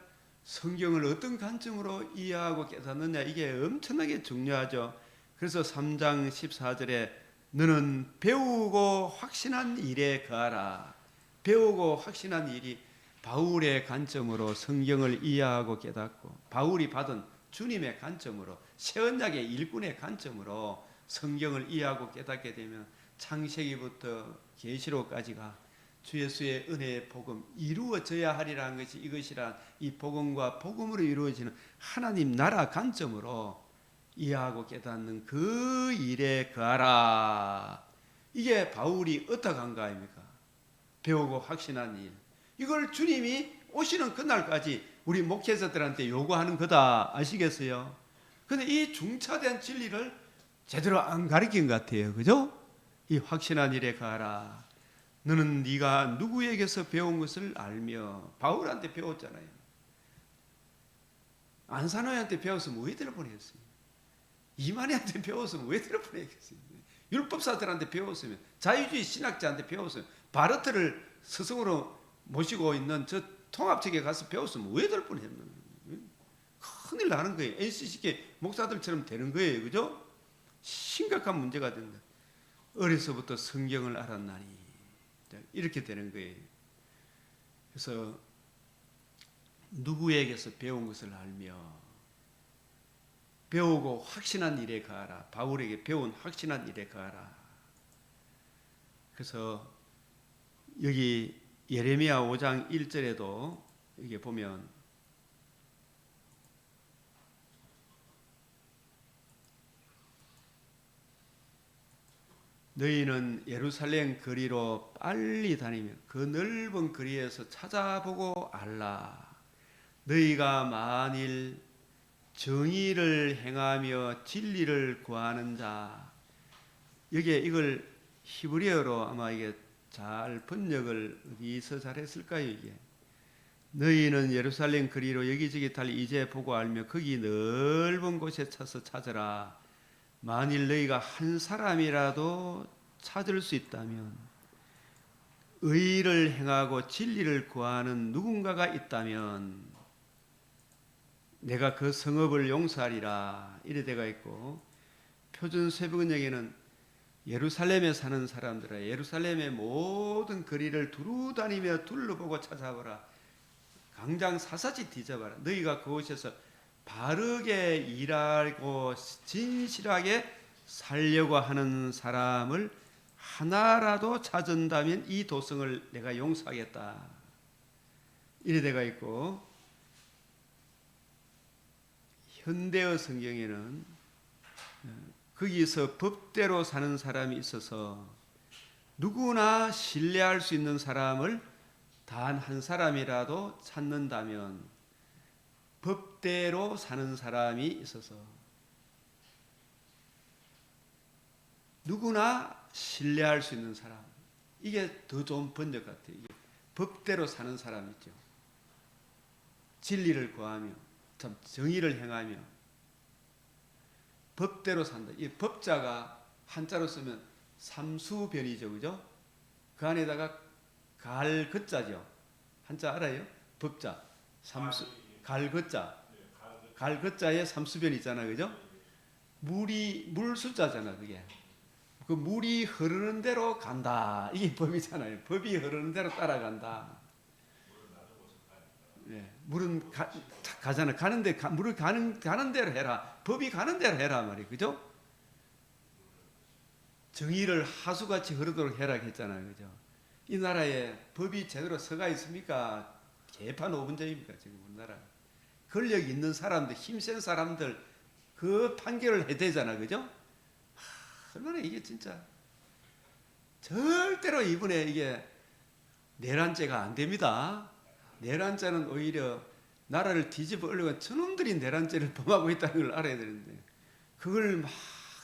성경을 어떤 관점으로 이해하고 깨닫느냐, 이게 엄청나게 중요하죠. 그래서 3장 14절에 너는 배우고 확신한 일에 거하라. 배우고 확신한 일이 바울의 관점으로 성경을 이해하고 깨닫고, 바울이 받은 주님의 관점으로, 새언약의 일꾼의 관점으로 성경을 이해하고 깨닫게 되면 창세기부터 계시록까지가 주 예수의 은혜의 복음 이루어져야 하리라는 것이, 이것이란 이 복음과 복음으로 이루어지는 하나님 나라 관점으로 이해하고 깨닫는 그 일에 거하라. 이게 바울이 어떻게 한 거 아닙니까? 배우고 확신한 일. 이걸 주님이 오시는 그날까지 우리 목회자들한테 요구하는 거다. 아시겠어요? 근데 이 중차대한 진리를 제대로 안 가르친 것 같아요. 그죠? 이 확신한 일에 거하라. 너는 네가 누구에게서 배운 것을 알며. 바울한테 배웠잖아요. 안산호한테 배웠으면 왜 들어보냈어요? 이만희한테 배웠으면 왜 들어보냈겠어요? 율법사들한테 배웠으면, 자유주의 신학자한테 배웠으면, 바르트를 스승으로 모시고 있는 저 통합책에 가서 배웠으면 왜 들어보냈는? 큰일 나는 거예요. NCCK 목사들처럼 되는 거예요. 그죠? 심각한 문제가 된다. 어려서부터 성경을 알았나니 이렇게 되는 거예요. 그래서 누구에게서 배운 것을 알며 배우고 확신한 일에 가라. 바울에게 배운 확신한 일에 가라. 그래서 여기 예레미야 5장 1절에도 이게 보면 너희는 예루살렘 거리로 빨리 다니며 그 넓은 거리에서 찾아보고 알라. 너희가 만일 정의를 행하며 진리를 구하는 자, 여기에 이걸 히브리어로 아마 이게 잘 번역을 어디서 잘했을까요? 이게 너희는 예루살렘 거리로 여기저기 달리 이제 보고 알며 거기 넓은 곳에 차서 찾으라. 만일 너희가 한 사람이라도 찾을 수 있다면, 의를 행하고 진리를 구하는 누군가가 있다면 내가 그 성읍을 용서하리라. 이래 되어 있고, 표준 세번역에는 예루살렘에 사는 사람들아 예루살렘의 모든 거리를 두루 다니며 둘러보고 찾아보라. 강장 사사지 뒤져봐라. 너희가 그곳에서 바르게 일하고 진실하게 살려고 하는 사람을 하나라도 찾은다면 이 도성을 내가 용서하겠다. 이래 되어 있고, 현대어 성경에는 거기서 법대로 사는 사람이 있어서 누구나 신뢰할 수 있는 사람을 단 한 사람이라도 찾는다면, 법대로 사는 사람이 있어서 누구나 신뢰할 수 있는 사람, 이게 더 좋은 번역 같아요. 이게 법대로 사는 사람 있죠. 진리를 구하며 참 정의를 행하며 법대로 산다. 이 법자가 한자로 쓰면 삼수변이죠, 그죠? 그 안에다가 갈것자죠. 한자 알아요? 법자 삼수 갈것자, 갈것자에 삼수변이 있잖아, 그죠? 물이 물 숫자잖아, 그게. 그 물이 흐르는 대로 간다. 이게 법이잖아요. 법이 흐르는 대로 따라간다. 네, 물은 가잖아. 가는데 물을 가는 대로 해라. 법이 가는 대로 해라 말이에요, 그죠? 정의를 하수같이 흐르도록 해라 했잖아요, 그죠? 이 나라에 법이 제대로 서가 있습니까? 개판 5분전입니까 지금 우리나라? 권력 있는 사람들, 힘센 사람들 그 판결을 해야 되잖아, 그죠? 얼마나 이게 진짜 절대로 이번에 이게 내란죄가 안 됩니다. 내란죄는 오히려 나라를 뒤집어 엎으려고 저놈들이 내란죄를 범하고 있다는 걸 알아야 되는데, 그걸 막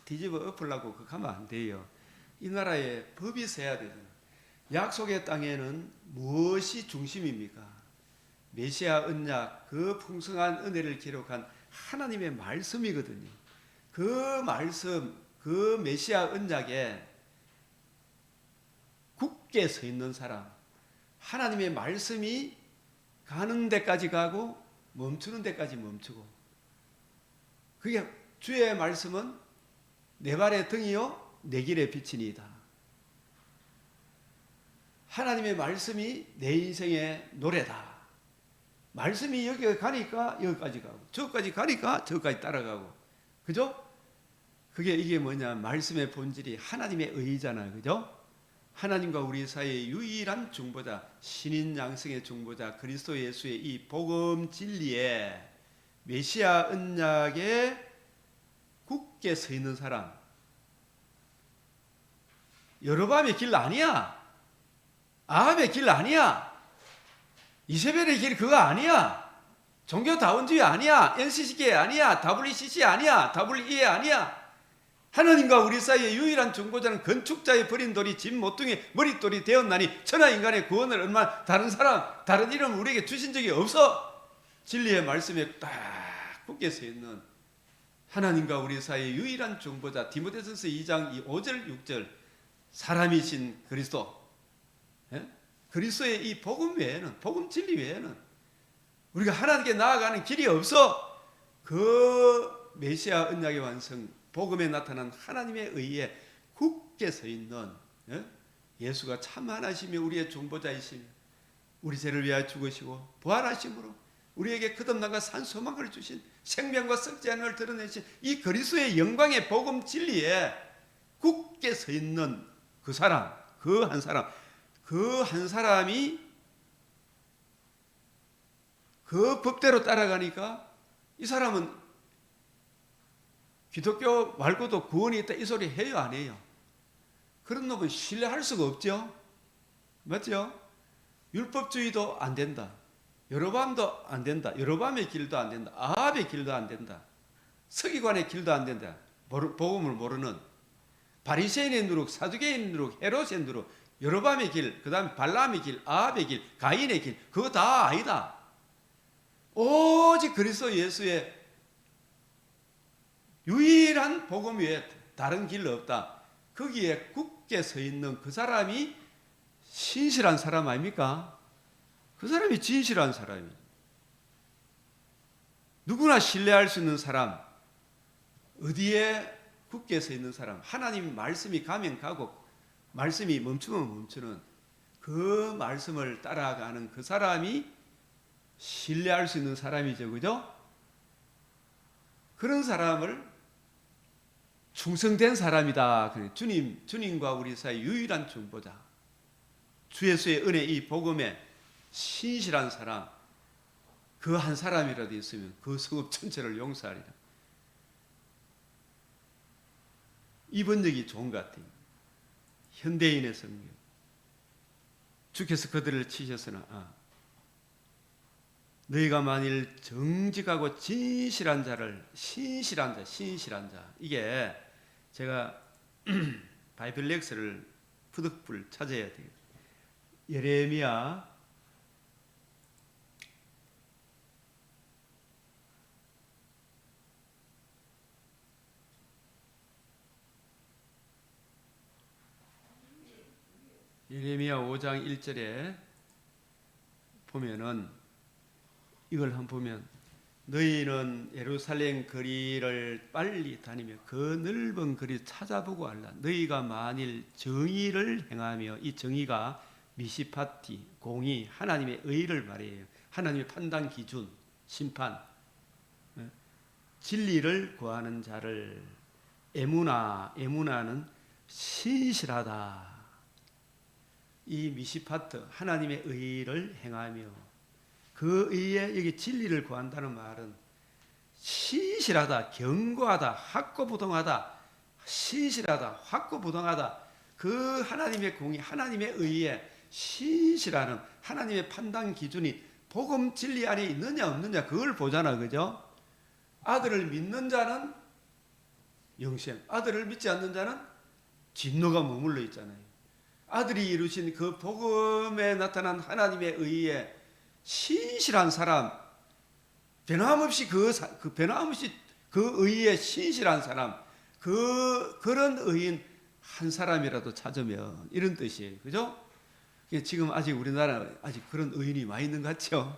뒤집어 엎으려고 그거 하면 안 돼요. 이 나라에 법이 서야 되잖아. 약속의 땅에는 무엇이 중심입니까? 메시아 언약, 그 풍성한 은혜를 기록한 하나님의 말씀이거든요. 그 말씀, 그 메시아 언약에 굳게 서 있는 사람, 하나님의 말씀이 가는 데까지 가고 멈추는 데까지 멈추고, 그게 주의 말씀은 내 발의 등이요 내 길의 빛이니이다. 하나님의 말씀이 내 인생의 노래다. 말씀이 여기 가니까 여기까지 가고, 저기까지 가니까 저기까지 따라가고, 그죠? 이게 뭐냐? 말씀의 본질이 하나님의 의잖아요, 그죠? 하나님과 우리 사이의 유일한 중보자, 신인 양성의 중보자 그리스도 예수의 이 복음 진리에, 메시아 언약에 굳게 서 있는 사람. 여로보암의 길 아니야. 아합의 길 아니야. 이세벨의 길 그거 아니야. 종교다원주의 아니야. NCCK 아니야. WCC 아니야. WEA 아니야. 하나님과 우리 사이의 유일한 중보자는 건축자의 버린 돌이 집 모퉁이 머릿돌이 되었나니 천하 인간의 구원을 얼마 다른 사람, 다른 이름 우리에게 주신 적이 없어. 진리의 말씀에 딱 굳게 서 있는 하나님과 우리 사이의 유일한 중보자, 디모데전서 2장 5절 6절 사람이신 그리스도, 그리스도의 이 복음 외에는, 복음 진리 외에는 우리가 하나님께 나아가는 길이 없어. 그 메시아 언약의 완성, 복음에 나타난 하나님의 의에 굳게 굳게 서 있는, 예수가 참 하나시며 우리의 중보자이시며 우리 죄를 위하여 죽으시고 부활하심으로 우리에게 거듭남과 산 소망을 주신 생명과 썩지 않을 드러내신 이 그리스도의 영광의 복음 진리에 굳게 서 있는 그 사람, 그 한 사람이 그 법대로 따라가니까 이 사람은 기독교 말고도 구원이 있다 이 소리 해요, 안 해요? 그런 놈은 신뢰할 수가 없죠. 맞죠? 율법주의도 안 된다. 여로보암도 안 된다. 여로보암의 길도 안 된다. 아합의 길도 안 된다. 서기관의 길도 안 된다. 복음을 모르는 바리새인의 누룩, 사두개인 누룩, 헤롯의 누룩, 여로보암의 길, 그 다음에 발람의 길, 아합의 길, 가인의 길, 그거 다 아니다. 오직 그리스도 예수의 유일한 복음 외에 다른 길 없다. 거기에 굳게 서 있는 그 사람이 신실한 사람 아닙니까? 그 사람이 진실한 사람이에요. 누구나 신뢰할 수 있는 사람, 어디에 굳게 서 있는 사람, 하나님 말씀이 가면 가고 말씀이 멈추면 멈추는 그 말씀을 따라가는 그 사람이 신뢰할 수 있는 사람이죠. 그죠? 그런 사람을 충성된 사람이다. 주님과 우리 사이 유일한 중보자. 주 예수의 은혜 이 복음에 신실한 사람, 그 한 사람이라도 있으면 그 성읍 전체를 용서하리라. 이 번역이 좋은 것 같아요. 현대인의 성경. 주께서 그들을 치셨으나 너희가 만일 정직하고 진실한 자를 신실한 자 이게 제가 바이블 렉스를 푸득불 찾아야 돼요. 예레미야 5장 1절에 보면은 이걸 한번 보면 너희는 예루살렘 거리를 빨리 다니며 그 넓은 거리를 찾아보고 알라. 너희가 만일 정의를 행하며, 이 정의가 미시파티, 공의, 하나님의 의를 말해요. 하나님의 판단 기준, 심판, 진리를 구하는 자를 에무나는 신실하다. 이 미시파트, 하나님의 의를 행하며 그 의에 여기 진리를 구한다는 말은 신실하다, 견고하다, 확고부동하다, 신실하다, 확고부동하다. 그 하나님의 공의, 하나님의 의에 신실하는 하나님의 판단 기준이 복음 진리 안에 있느냐 없느냐 그걸 보잖아. 그죠? 아들을 믿는 자는 영생, 아들을 믿지 않는 자는 진노가 머물러 있잖아요. 아들이 이루신 그 복음에 나타난 하나님의 의에 신실한 사람, 변함없이 변함없이 그 의에 신실한 사람, 그런 의인 한 사람이라도 찾으면 이런 뜻이에요. 그죠? 지금 아직 우리나라 아직 그런 의인이 많이 있는 것 같죠?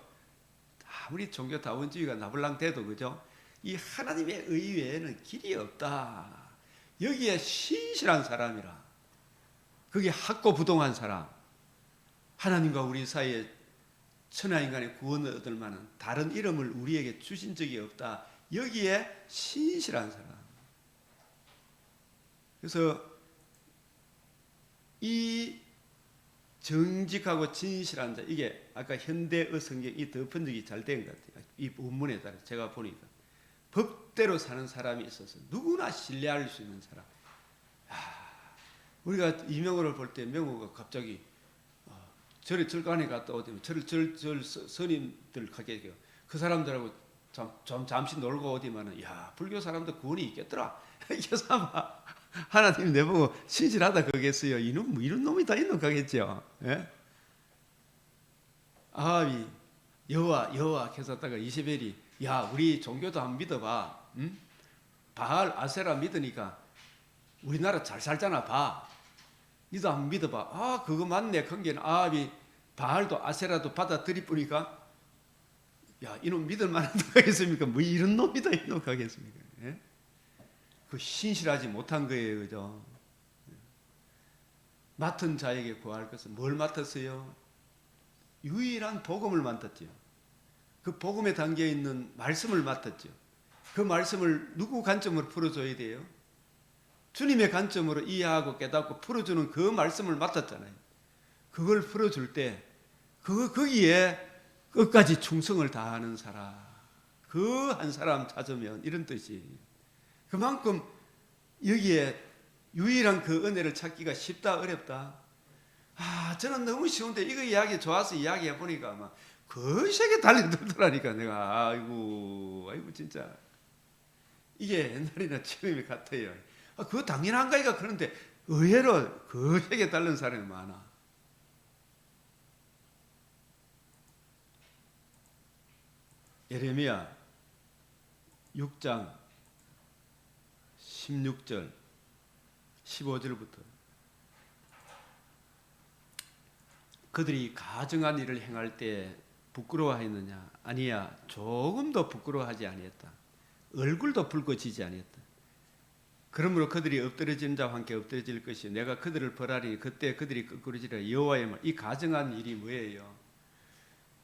아무리 종교 다원주의가 나불랑대도 그죠? 이 하나님의 의 외에는 길이 없다. 여기에 신실한 사람이라. 그게 확고부동한 사람. 하나님과 우리 사이에 천하인간의 구원을 얻을 만한 다른 이름을 우리에게 주신 적이 없다. 여기에 신실한 사람. 그래서 이 정직하고 진실한 자, 이게 아까 현대의 성경이 더 번역이 잘 된 것 같아요. 이 본문에 따라 제가 보니까 법대로 사는 사람이 있어서 누구나 신뢰할 수 있는 사람. 우리가 이명호를 볼 때 명호가 갑자기 절간에 갔다 오더니 절 스님들 가게 돼요. 그 사람들하고 잠시 놀고 오더니만은 야 불교 사람들 구원이 있겠더라. 이사마 하나님 내보고 신실하다 그러겠어요. 이놈 이런 놈이 다 있는 거겠죠. 예? 아합이 여호와 계속다가 이세벨이 야 우리 종교도 한번 믿어봐. 응? 바알 아세라 믿으니까 우리나라 잘 살잖아. 봐. 니도 한번 믿어봐. 그거 맞네. 그게는 아합이 바알도 아세라도 받아들이 보니까 야 이놈 믿을 만한 놈 하겠습니까? 뭐 이런 놈이 다 있는 놈 하겠습니까? 예? 그 신실하지 못한 거예요. 그죠? 맡은 자에게 구할 것은 뭘 맡았어요? 유일한 복음을 맡았죠. 그 복음에 담겨 있는 말씀을 맡았죠. 그 말씀을 누구 관점으로 풀어줘야 돼요? 주님의 관점으로 이해하고 깨닫고 풀어주는 그 말씀을 맡았잖아요. 그걸 풀어줄 때 거기에 끝까지 충성을 다하는 사람, 그 한 사람 찾으면 이런 뜻이. 그만큼 여기에 유일한 그 은혜를 찾기가 쉽다 어렵다? 저는 너무 쉬운데 이거 이야기 좋아서 이야기해 보니까 막 거시하게 달려들더라니까. 내가 아이고 진짜 이게 옛날이나 지금이 같아요. 그거 당연한가이가. 그런데 의외로 거시하게 달린 사람이 많아. 예레미야 6장 16절 15절부터 그들이 가증한 일을 행할 때 부끄러워하였느냐? 아니야, 조금도 부끄러워하지 아니했다. 얼굴도 붉어지지 아니했다. 그러므로 그들이 엎드러진 자와 함께 엎드러질 것이 내가 그들을 벌하리니 그때 그들이 끄꾸러지리라. 여호와의 말. 이 가증한 일이 뭐예요?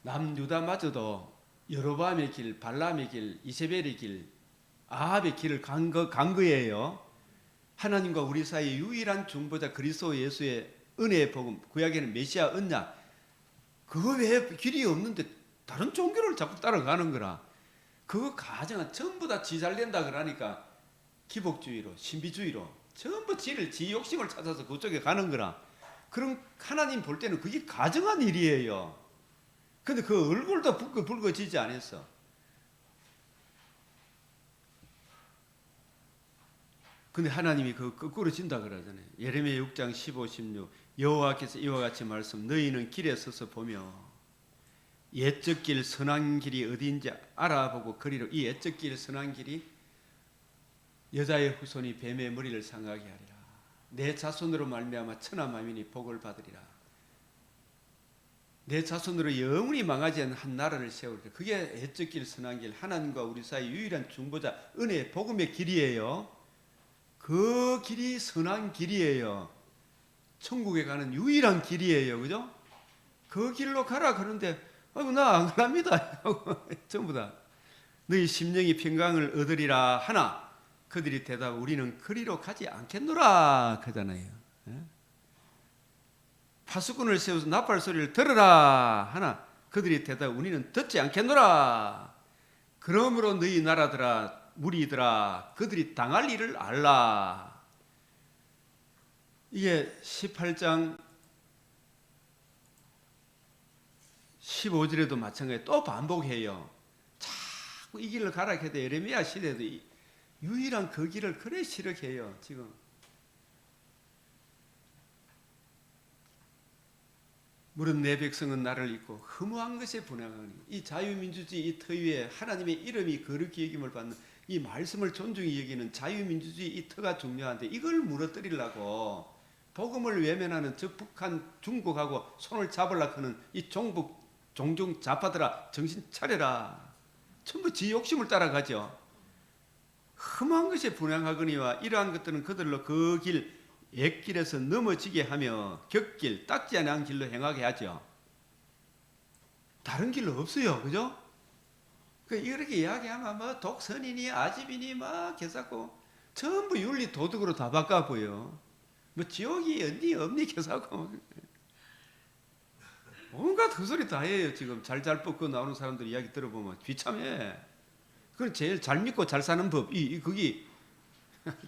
남유다마저도 여로보암의 길, 발람의 길, 이세벨의 길, 아합의 길을 간 거예요. 하나님과 우리 사이의 유일한 중보자 그리스도 예수의 은혜의 복음, 구약에는 메시아 언약, 그거 외에 길이 없는데 다른 종교를 자꾸 따라가는 거라. 그거 가정은 전부 다 지 잘된다 그러니까 기복주의로, 신비주의로 전부 지 욕심을 찾아서 그쪽에 가는 거라. 그럼 하나님 볼 때는 그게 가정한 일이에요. 근데 그 얼굴도 붉어지지 않았어. 근데 하나님이 그 거꾸로 진다 그러잖아요. 예레미야 6장 15, 16 여호와께서 이와 같이 말씀 너희는 길에 서서 보며 옛적 길 선한 길이 어디인지 알아보고 그리로. 이 옛적 길 선한 길이 여자의 후손이 뱀의 머리를 상하게 하리라. 내 자손으로 말미암아 천하 만민이 복을 받으리라. 내 자손으로 영원히 망하지 않는 한 나라를 세우리라. 그게 옛적 길 선한 길, 하나님과 우리 사이 유일한 중보자 은혜 복음의 길이에요. 그 길이 선한 길이에요. 천국에 가는 유일한 길이에요. 그죠? 그 길로 가라 그러는데 아이고 나 안 갑니다. 전부 다 너희 심령이 평강을 얻으리라 하나 그들이 대답 우리는 그리로 가지 않겠노라 그러잖아요. 파수꾼을 세워서 나팔 소리를 들으라 하나 그들이 대답 우리는 듣지 않겠노라. 그러므로 너희 나라들아 무리들아 그들이 당할 일을 알라. 이게 18장 15절에도 마찬가지로 또 반복해요. 자꾸 이 길을 가라 해도 예레미야 시대에도 유일한 그 길을 그래 시력해요. 지금 물은 내 백성은 나를 잊고 허무한 것에 분향하니. 이 자유민주주의 이 터 위에 하나님의 이름이 거룩히 여김을 받는 이 말씀을 존중히 여기는 자유민주주의 이 터가 중요한데 이걸 무너뜨리려고 복음을 외면하는 저 북한 중국하고 손을 잡으려고 하는 이 종중 좌파들아 정신 차려라. 전부 지 욕심을 따라가죠. 험한 것에 분향하거니와 이러한 것들은 그들로 그 길 옛길에서 넘어지게 하며 곁길 닦지 않은 길로 행하게 하죠. 다른 길로 없어요. 그죠? 이렇게 이야기하면 뭐 독선이니 아집이니 막 개사고 전부 윤리 도덕으로 다 바꿔보여. 뭐 지옥이 어디 없니 개사고 온갖 헛소리 다 해요. 지금 잘 뻗고 나오는 사람들 이야기 들어보면 비참해. 그건 제일 잘 믿고 잘 사는 법. 그게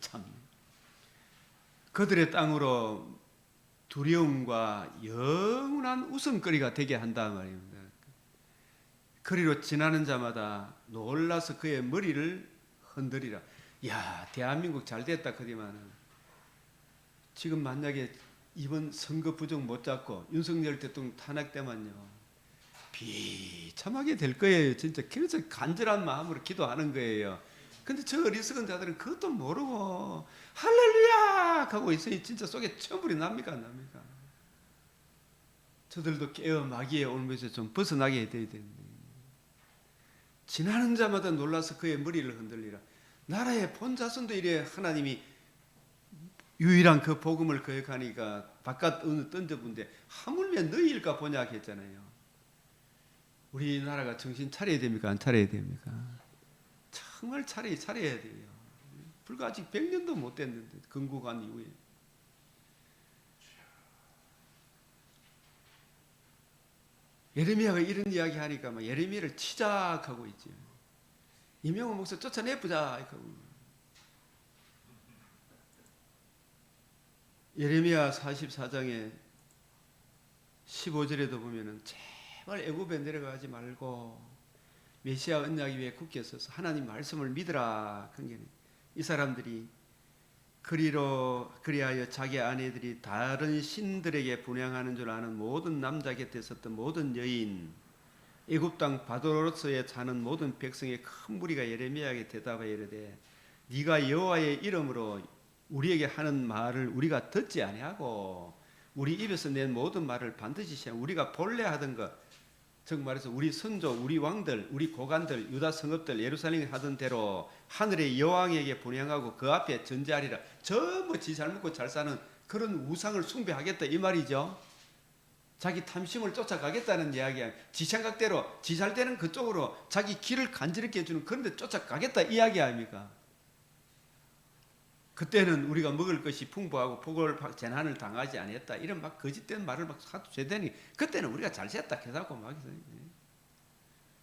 참 그들의 땅으로 두려움과 영원한 웃음거리가 되게 한다 말입니다. 거리로 지나는 자마다 놀라서 그의 머리를 흔들리라. 야, 대한민국 잘 됐다 그러지만은 지금 만약에 이번 선거 부정 못 잡고 윤석열 대통령 탄핵되면요 비참하게 될 거예요. 진짜 그래서 간절한 마음으로 기도하는 거예요. 근데 저 어리석은 자들은 그것도 모르고 할렐루야 하고 있으니 진짜 속에 천불이 납니까 안 납니까? 저들도 깨어 마귀의 올무에서 좀 벗어나게 돼야 되는데 지나는 자마다 놀라서 그의 머리를 흔들리라. 나라의 본 자손도 이래 하나님이 유일한 그 복음을 거역하니까 바깥 어느 던져본데 하물며 너희일까 보냐 했잖아요. 우리나라가 정신 차려야 됩니까? 안 차려야 됩니까? 정말 차려야 돼요. 불과 아직 100년도 못 됐는데 건국한 이후에. 예레미야가 이런 이야기 하니까 막 예레미야를 치작하고 있죠. 이명호 목사 쫓아내보자. 예레미야 44장에 15절에도 보면은 제발 애굽에 내려가지 말고 메시아 언약 위에 굳게 서서 하나님 말씀을 믿으라. 이 사람들이 그리하여 자기 아내들이 다른 신들에게 분향하는 줄 아는 모든 남자 곁에 있었던 모든 여인, 애굽 땅 바돌로스에 사는 모든 백성의 큰 무리가 예레미야에게 대답하여 이르되 네가 여호와의 이름으로 우리에게 하는 말을 우리가 듣지 아니하고 우리 입에서 낸 모든 말을 반드시 시행 우리가 본래 하던 것, 즉 말해서 우리 선조, 우리 왕들, 우리 고관들, 유다 성읍들, 예루살렘에 하던 대로 하늘의 여왕에게 분향하고 그 앞에 전제하리라. 전부 지 잘 먹고 잘 사는 그런 우상을 숭배하겠다 이 말이죠. 자기 탐심을 쫓아가겠다는 이야기야. 지 생각대로 지 잘 되는 그쪽으로 자기 길을 간지럽게 해주는 그런 데 쫓아가겠다 이야기 아닙니까? 그때는 우리가 먹을 것이 풍부하고 폭을 재난을 당하지 않았다. 이런 막 거짓된 말을 막 하도 죄되니 그때는 우리가 잘 잤다 해갖고 막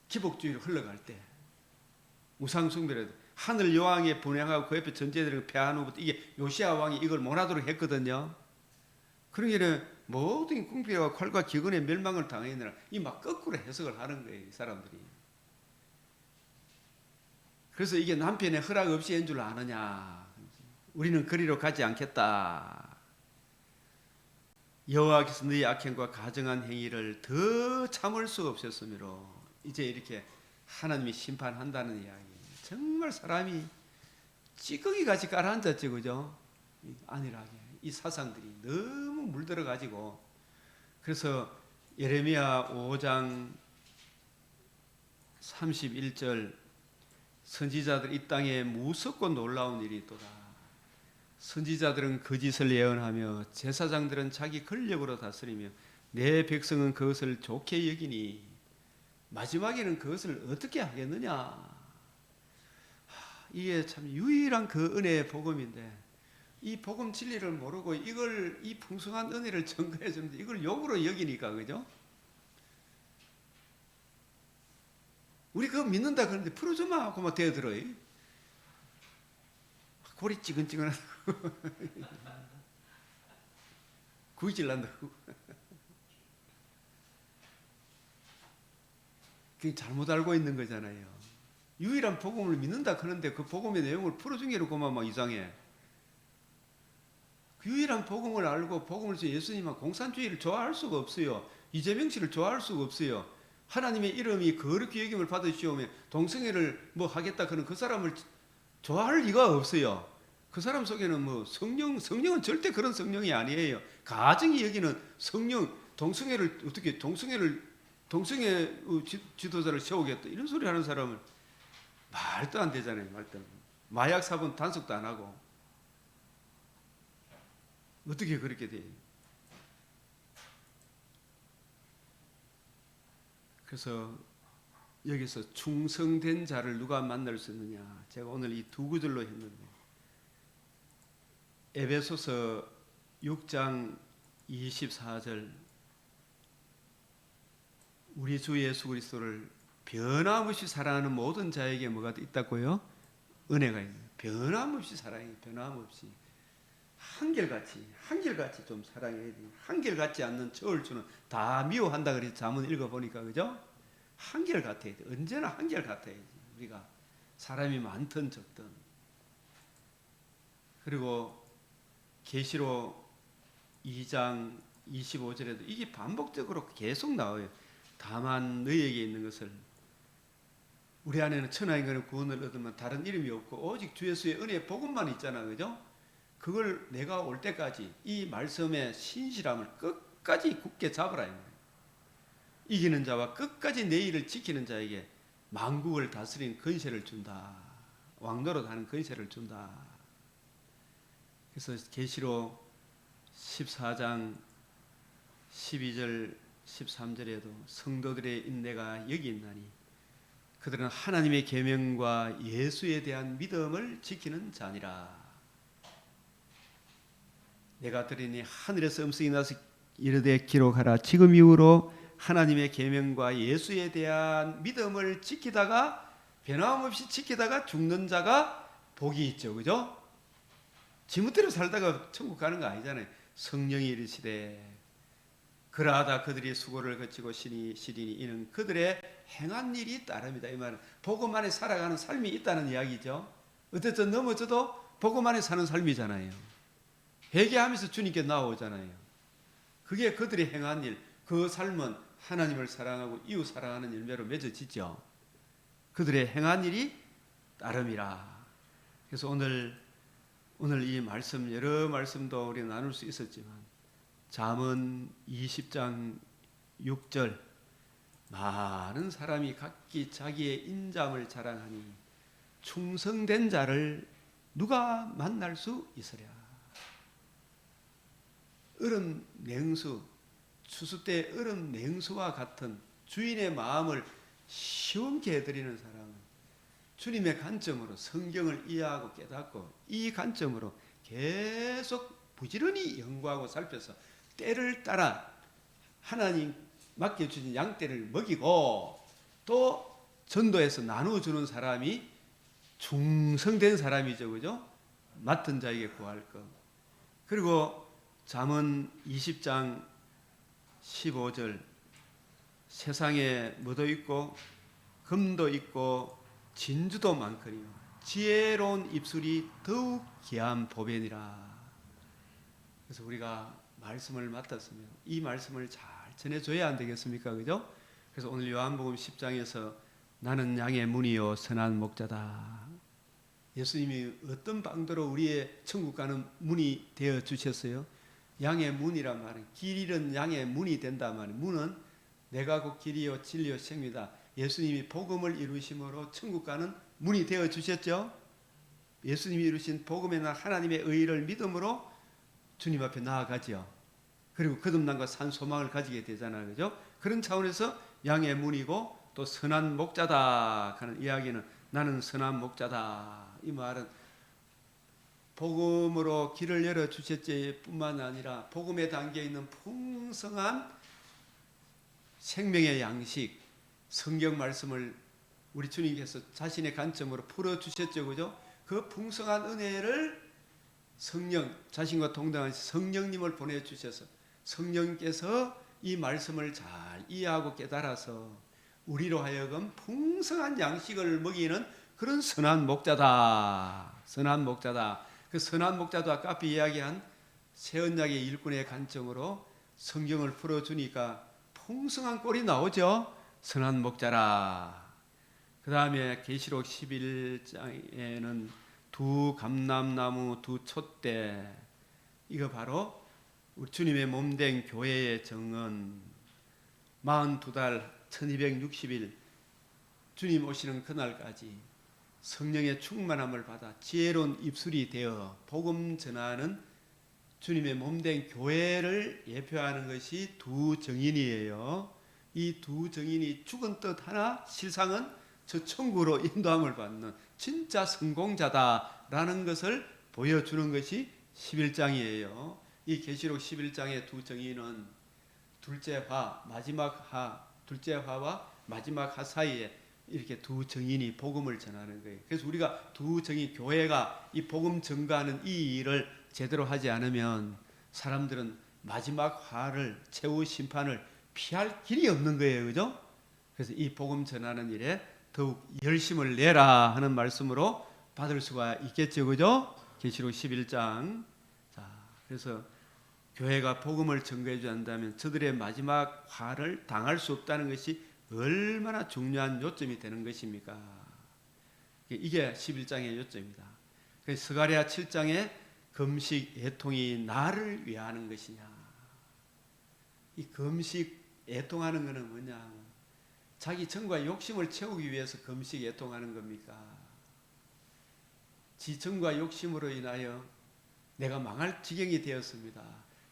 기복주의로 흘러갈 때 우상 숭배를 하늘 여왕에 분향하고 그 옆에 전제들을 패한 후부터 이게 요시야 왕이 이걸 못하도록 했거든요. 그러기에 모든 궁핍과 칼과 기근의 멸망을 당했느라 이 막 거꾸로 해석을 하는 거예요, 이 사람들이. 그래서 이게 남편의 허락 없이 한 줄 아느냐? 우리는 그리로 가지 않겠다. 여호와께서 너희 악행과 가증한 행위를 더 참을 수 없었으므로 이제 이렇게 하나님이 심판한다는 이야기. 정말 사람이 찌꺼기같이 깔아앉았지, 그죠? 안일하게 이 사상들이 너무 물들어가지고. 그래서 예레미야 5장 31절 선지자들 이 땅에 무섭고 놀라운 일이 있도다. 선지자들은 거짓을 예언하며 제사장들은 자기 권력으로 다스리며 내 백성은 그것을 좋게 여기니 마지막에는 그것을 어떻게 하겠느냐. 이게 참 유일한 그 은혜의 복음인데 이 복음 진리를 모르고 이걸 이 풍성한 은혜를 전가해 주는데 이걸 욕으로 여기니까, 그죠? 우리 그거 믿는다 그러는데 풀어주마 하고 막 대들어요. 골이 찌근찌근하다고 구이질 난다고. 그게 잘못 알고 있는 거잖아요. 유일한 복음을 믿는다 그러는데 그 복음의 내용을 풀어준 게 그만 막 이상해. 그 유일한 복음을 알고 복음을 주 예수님은 공산주의를 좋아할 수가 없어요. 이재명 씨를 좋아할 수가 없어요. 하나님의 이름이 거룩히 여김을 받으시오면 동성애를 뭐 하겠다 그런 그 사람을 좋아할 리가 없어요. 그 사람 속에는 뭐 성령은 절대 그런 성령이 아니에요. 가정이 여기는 성령, 동성애 지도자를 세우겠다 이런 소리 하는 사람을 말도 안 되잖아요. 말도. 마약 사본 단속도 안 하고 어떻게 그렇게 돼요? 그래서 여기서 충성된 자를 누가 만날 수 있느냐? 제가 오늘 이 두 구절로 했는데 에베소서 6장 24절 우리 주 예수 그리스도를 변함없이 사랑하는 모든 자에게 뭐가 있다고요? 은혜가 있는. 변함없이 사랑해. 변함없이. 한결같이 좀 사랑해야 돼. 한결같지 않는 저울주는 다 미워한다 그래서 잠언 읽어보니까, 그죠? 한결같아야 돼. 언제나 한결같아야지. 우리가 사람이 많든 적든. 그리고 계시록 2장 25절에도 이게 반복적으로 계속 나와요. 다만 너희에게 있는 것을 우리 안에는 천하인간의 구원을 얻으면 다른 이름이 없고 오직 주 예수의 은혜의 복음만 있잖아, 그죠? 그걸 내가 올 때까지 이 말씀의 신실함을 끝까지 굳게 잡으라. 이기는 자와 끝까지 내 일을 지키는 자에게 만국을 다스리는 권세를 준다. 왕노릇 하는 권세를 준다. 그래서 계시록 14장 12절 13절에도 성도들의 인내가 여기 있나니 그들은 하나님의 계명과 예수에 대한 믿음을 지키는 자니라. 내가 들으니 하늘에서 음성이 나서 이르되 기록하라. 지금 이후로 하나님의 계명과 예수에 대한 믿음을 지키다가 변함없이 지키다가 죽는 자가 복이 있죠. 그죠? 지멋대로 살다가 천국 가는 거 아니잖아요. 성령이 이르시되 그러하다 그들이 수고를 거치고 시리니 이는 그들의 행한 일이 따릅니다. 이 말은 복음 안에 살아가는 삶이 있다는 이야기죠. 어쨌든 넘어져도 복음 안에 사는 삶이잖아요. 회개하면서 주님께 나오잖아요. 그게 그들이 행한 일, 그 삶은 하나님을 사랑하고 이웃 사랑하는 열매로 맺어지죠. 그들의 행한 일이 따름이라. 그래서 오늘 이 말씀, 여러 말씀도 우리 나눌 수 있었지만 잠언 20장 6절 많은 사람이 각기 자기의 인잠을 자랑하니 충성된 자를 누가 만날 수 있으랴. 얼음 냉수, 추수 때 얼음 냉수와 같은 주인의 마음을 시원케 해드리는 사람은 주님의 관점으로 성경을 이해하고 깨닫고 이 관점으로 계속 부지런히 연구하고 살펴서 때를 따라 하나님 맡겨주신 양떼를 먹이고 또 전도해서 나누어주는 사람이 충성된 사람이죠. 그죠? 맡은 자에게 구할 것. 그리고 잠언 20장 15절 세상에 뭐도 있고 금도 있고 진주도 많거니와 지혜로운 입술이 더욱 귀한 보배니라. 그래서 우리가 말씀을 맡았으면 이 말씀을 잘 전해줘야 안 되겠습니까? 그죠? 그래서 오늘 요한복음 10장에서 나는 양의 문이요 선한 목자다. 예수님이 어떤 방도로 우리의 천국 가는 문이 되어 주셨어요? 양의 문이란 말은 길 잃은 양의 문이 된다 말이에요. 문은 내가 곧 길이요 진리요 생명이다. 예수님이 복음을 이루심으로 천국 가는 문이 되어 주셨죠. 예수님이 이루신 복음의 날 하나님의 의를 믿음으로 주님 앞에 나아가죠. 그리고 거듭남과 산 소망을 가지게 되잖아요. 그죠? 그런 차원에서 양의 문이고 또 선한 목자다 하는 이야기는 나는 선한 목자다. 이 말은 복음으로 길을 열어 주셨지 뿐만 아니라 복음에 담겨 있는 풍성한 생명의 양식, 성경 말씀을 우리 주님께서 자신의 관점으로 풀어 주셨죠. 그죠? 그 풍성한 은혜를 성령, 자신과 동등한 성령님을 보내주셔서 성령께서 이 말씀을 잘 이해하고 깨달아서 우리로 하여금 풍성한 양식을 먹이는 그런 선한 목자다. 선한 목자다. 그 선한 목자도 아까 앞에 이야기한 새 언약의 일꾼의 관점으로 성경을 풀어주니까 풍성한 꼴이 나오죠. 선한 목자라. 그 다음에 계시록 11장에는 두 감람나무 두 촛대, 이거 바로 우리 주님의 몸된 교회의 정언. 42달 1260일 주님 오시는 그날까지 성령의 충만함을 받아 지혜로운 입술이 되어 복음 전하는 주님의 몸된 교회를 예표하는 것이 두 정인이에요. 이 두 정인이 죽은 뜻 하나 실상은 저 천국으로 인도함을 받는 진짜 성공자다라는 것을 보여주는 것이 11장이에요. 이 계시록 11장의 두 정의는 둘째 화, 마지막 화, 둘째 화와 마지막 화 사이에 이렇게 두 정인이 복음을 전하는 거예요. 그래서 우리가 두 정인, 교회가 이 복음 전가하는 이 일을 제대로 하지 않으면 사람들은 마지막 화를, 최후 심판을 피할 길이 없는 거예요. 그죠? 그래서 이 복음 전하는 일에 더욱 열심을 내라 하는 말씀으로 받을 수가 있겠죠. 그죠? 계시록 11장. 자, 그래서 교회가 복음을 전거해 주지 않는다면 저들의 마지막 화를 당할 수 없다는 것이 얼마나 중요한 요점이 되는 것입니까? 이게 11장의 요점입니다. 그래서 스가랴 7장에 금식 애통이 나를 위하는 것이냐. 이 금식 애통하는 것은 뭐냐? 자기 정과 욕심을 채우기 위해서 금식 애통하는 겁니까? 지정과 욕심으로 인하여 내가 망할 지경이 되었습니다.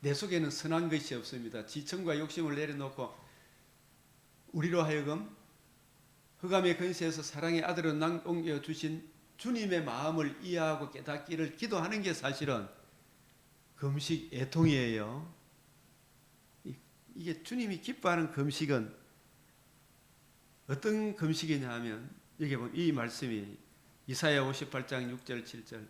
내 속에는 선한 것이 없습니다. 지천과 욕심을 내려놓고 우리로 하여금 흑암의 근세에서 사랑의 아들로 옮겨 주신 주님의 마음을 이해하고 깨닫기를 기도하는 게 사실은 금식 애통이에요. 이게 주님이 기뻐하는 금식은 어떤 금식이냐 하면 여기 보면 이 말씀이 이사야 58장 6절 7절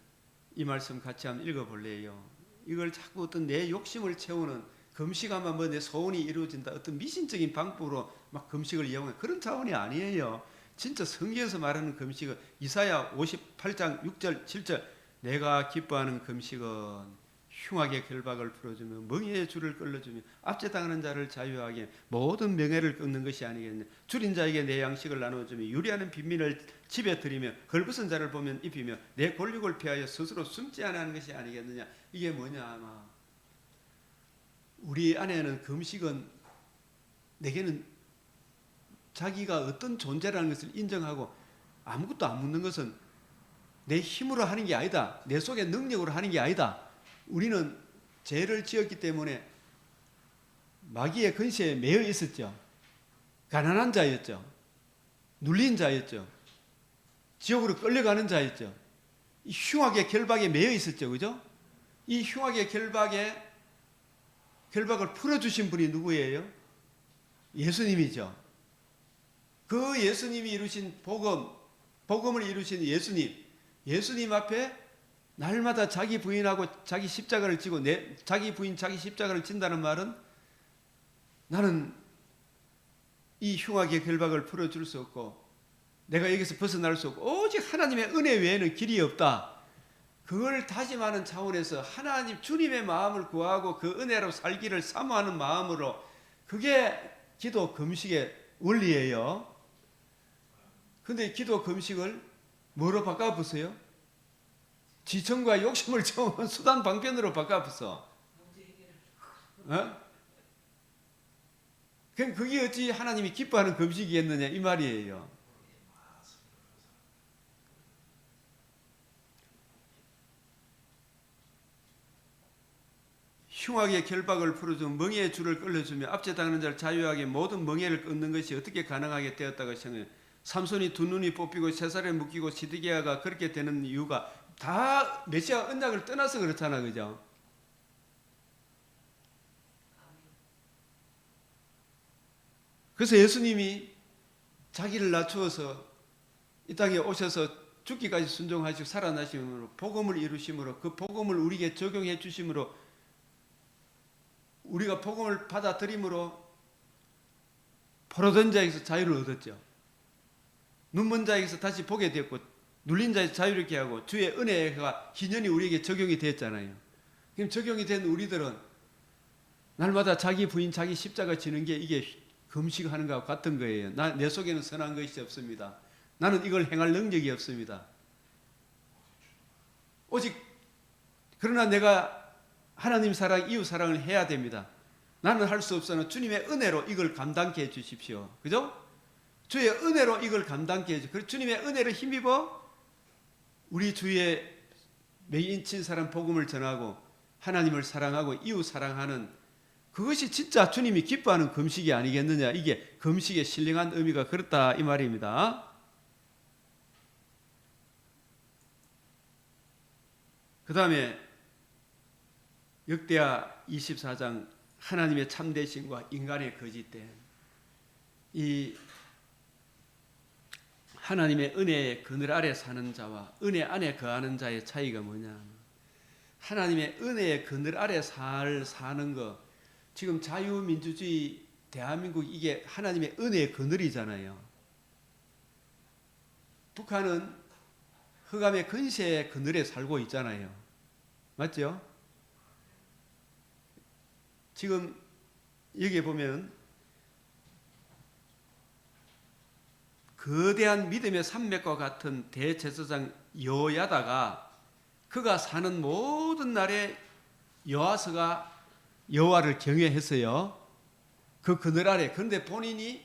이 말씀 같이 한번 읽어볼래요. 이걸 자꾸 어떤 내 욕심을 채우는 금식하면 뭐 내 소원이 이루어진다 어떤 미신적인 방법으로 막 금식을 이용해 그런 차원이 아니에요. 진짜 성경에서 말하는 금식은 이사야 58장 6절 7절 내가 기뻐하는 금식은 흉악의 결박을 풀어주며 멍에의 줄을 끌어주며 압제당하는 자를 자유하게 모든 명예를 끊는 것이 아니겠느냐. 줄인 자에게 내 양식을 나눠주며 유리하는 빈민을 집에 들이며 걸벗은 자를 보면 입히며 내 권력을 피하여 스스로 숨지 않는 것이 아니겠느냐. 이게 뭐냐 아마 우리 안에는 금식은 내게는 자기가 어떤 존재라는 것을 인정하고 아무것도 안 묻는 것은 내 힘으로 하는 게 아니다. 내 속의 능력으로 하는 게 아니다. 우리는 죄를 지었기 때문에 마귀의 근시에 매여 있었죠. 가난한 자였죠. 눌린 자였죠. 지옥으로 끌려가는 자였죠. 이 흉악의 결박에 매여 있었죠. 그죠? 이 흉악의 결박을 풀어주신 분이 누구예요? 예수님이죠. 그 예수님이 이루신 복음을 이루신 예수님 앞에 날마다 자기 부인하고 자기 십자가를 지고 자기 부인 자기 십자가를 진다는 말은 나는 이 흉악의 결박을 풀어줄 수 없고 내가 여기서 벗어날 수 없고 오직 하나님의 은혜 외에는 길이 없다. 그걸 다짐하는 차원에서 하나님 주님의 마음을 구하고 그 은혜로 살기를 사모하는 마음으로 그게 기도 금식의 원리예요. 근데 기도 금식을 뭐로 바꿔보세요? 지천과 욕심을 채우는 수단 방편으로 바꿔봤어. 어? 그럼 그게 어찌 하나님이 기뻐하는 금식이겠느냐 이 말이에요. 흉악의 결박을 풀어주며 멍에의 줄을 끌어주며 압제당하는 자를 자유하게 모든 멍에를 끊는 것이 어떻게 가능하게 되었다고 생각해요. 삼손이 두 눈이 뽑히고 세 살에 묶이고 시드기야가 그렇게 되는 이유가 다 메시아 언약을 떠나서 그렇잖아. 그죠? 그래서 예수님이 자기를 낮추어서 이 땅에 오셔서 죽기까지 순종하시고 살아나심으로 복음을 이루심으로 그 복음을 우리에게 적용해 주심으로 우리가 복음을 받아들임으로 포로된 자에게서 자유를 얻었죠. 눈먼 자에게서 다시 보게 되었고 눌린 자에서 자유롭게 하고 주의 은혜가 희년이 우리에게 적용이 됐잖아요. 그럼 적용이 된 우리들은 날마다 자기 부인 자기 십자가 지는 게 이게 금식하는 것과 같은 거예요. 내 속에는 선한 것이 없습니다. 나는 이걸 행할 능력이 없습니다. 오직 그러나 내가 하나님 사랑, 이웃 사랑을 해야 됩니다. 나는 할 수 없으나 주님의 은혜로 이걸 감당케 해 주십시오. 그죠? 주의 은혜로 이걸 감당케 해주십시오. 그리고 주님의 은혜를 힘입어 우리 주위에 매인 사람 복음을 전하고 하나님을 사랑하고 이웃 사랑하는 그것이 진짜 주님이 기뻐하는 금식이 아니겠느냐. 이게 금식의 신령한 의미가 그렇다 이 말입니다. 그 다음에 역대하 24장 하나님의 참되심과 인간의 거짓됨. 이 하나님의 은혜의 그늘 아래 사는 자와 은혜 안에 거하는 자의 차이가 뭐냐. 하나님의 은혜의 그늘 아래 사는 거. 지금 자유민주주의 대한민국 이게 하나님의 은혜의 그늘이잖아요. 북한은 흑암의 근세의 그늘에 살고 있잖아요. 맞죠? 지금 여기 보면 거대한 믿음의 산맥과 같은 대제사장 여호야다가 그가 사는 모든 날에 여호와서가 여호와를 경외했어요. 그 그늘 아래. 그런데 본인이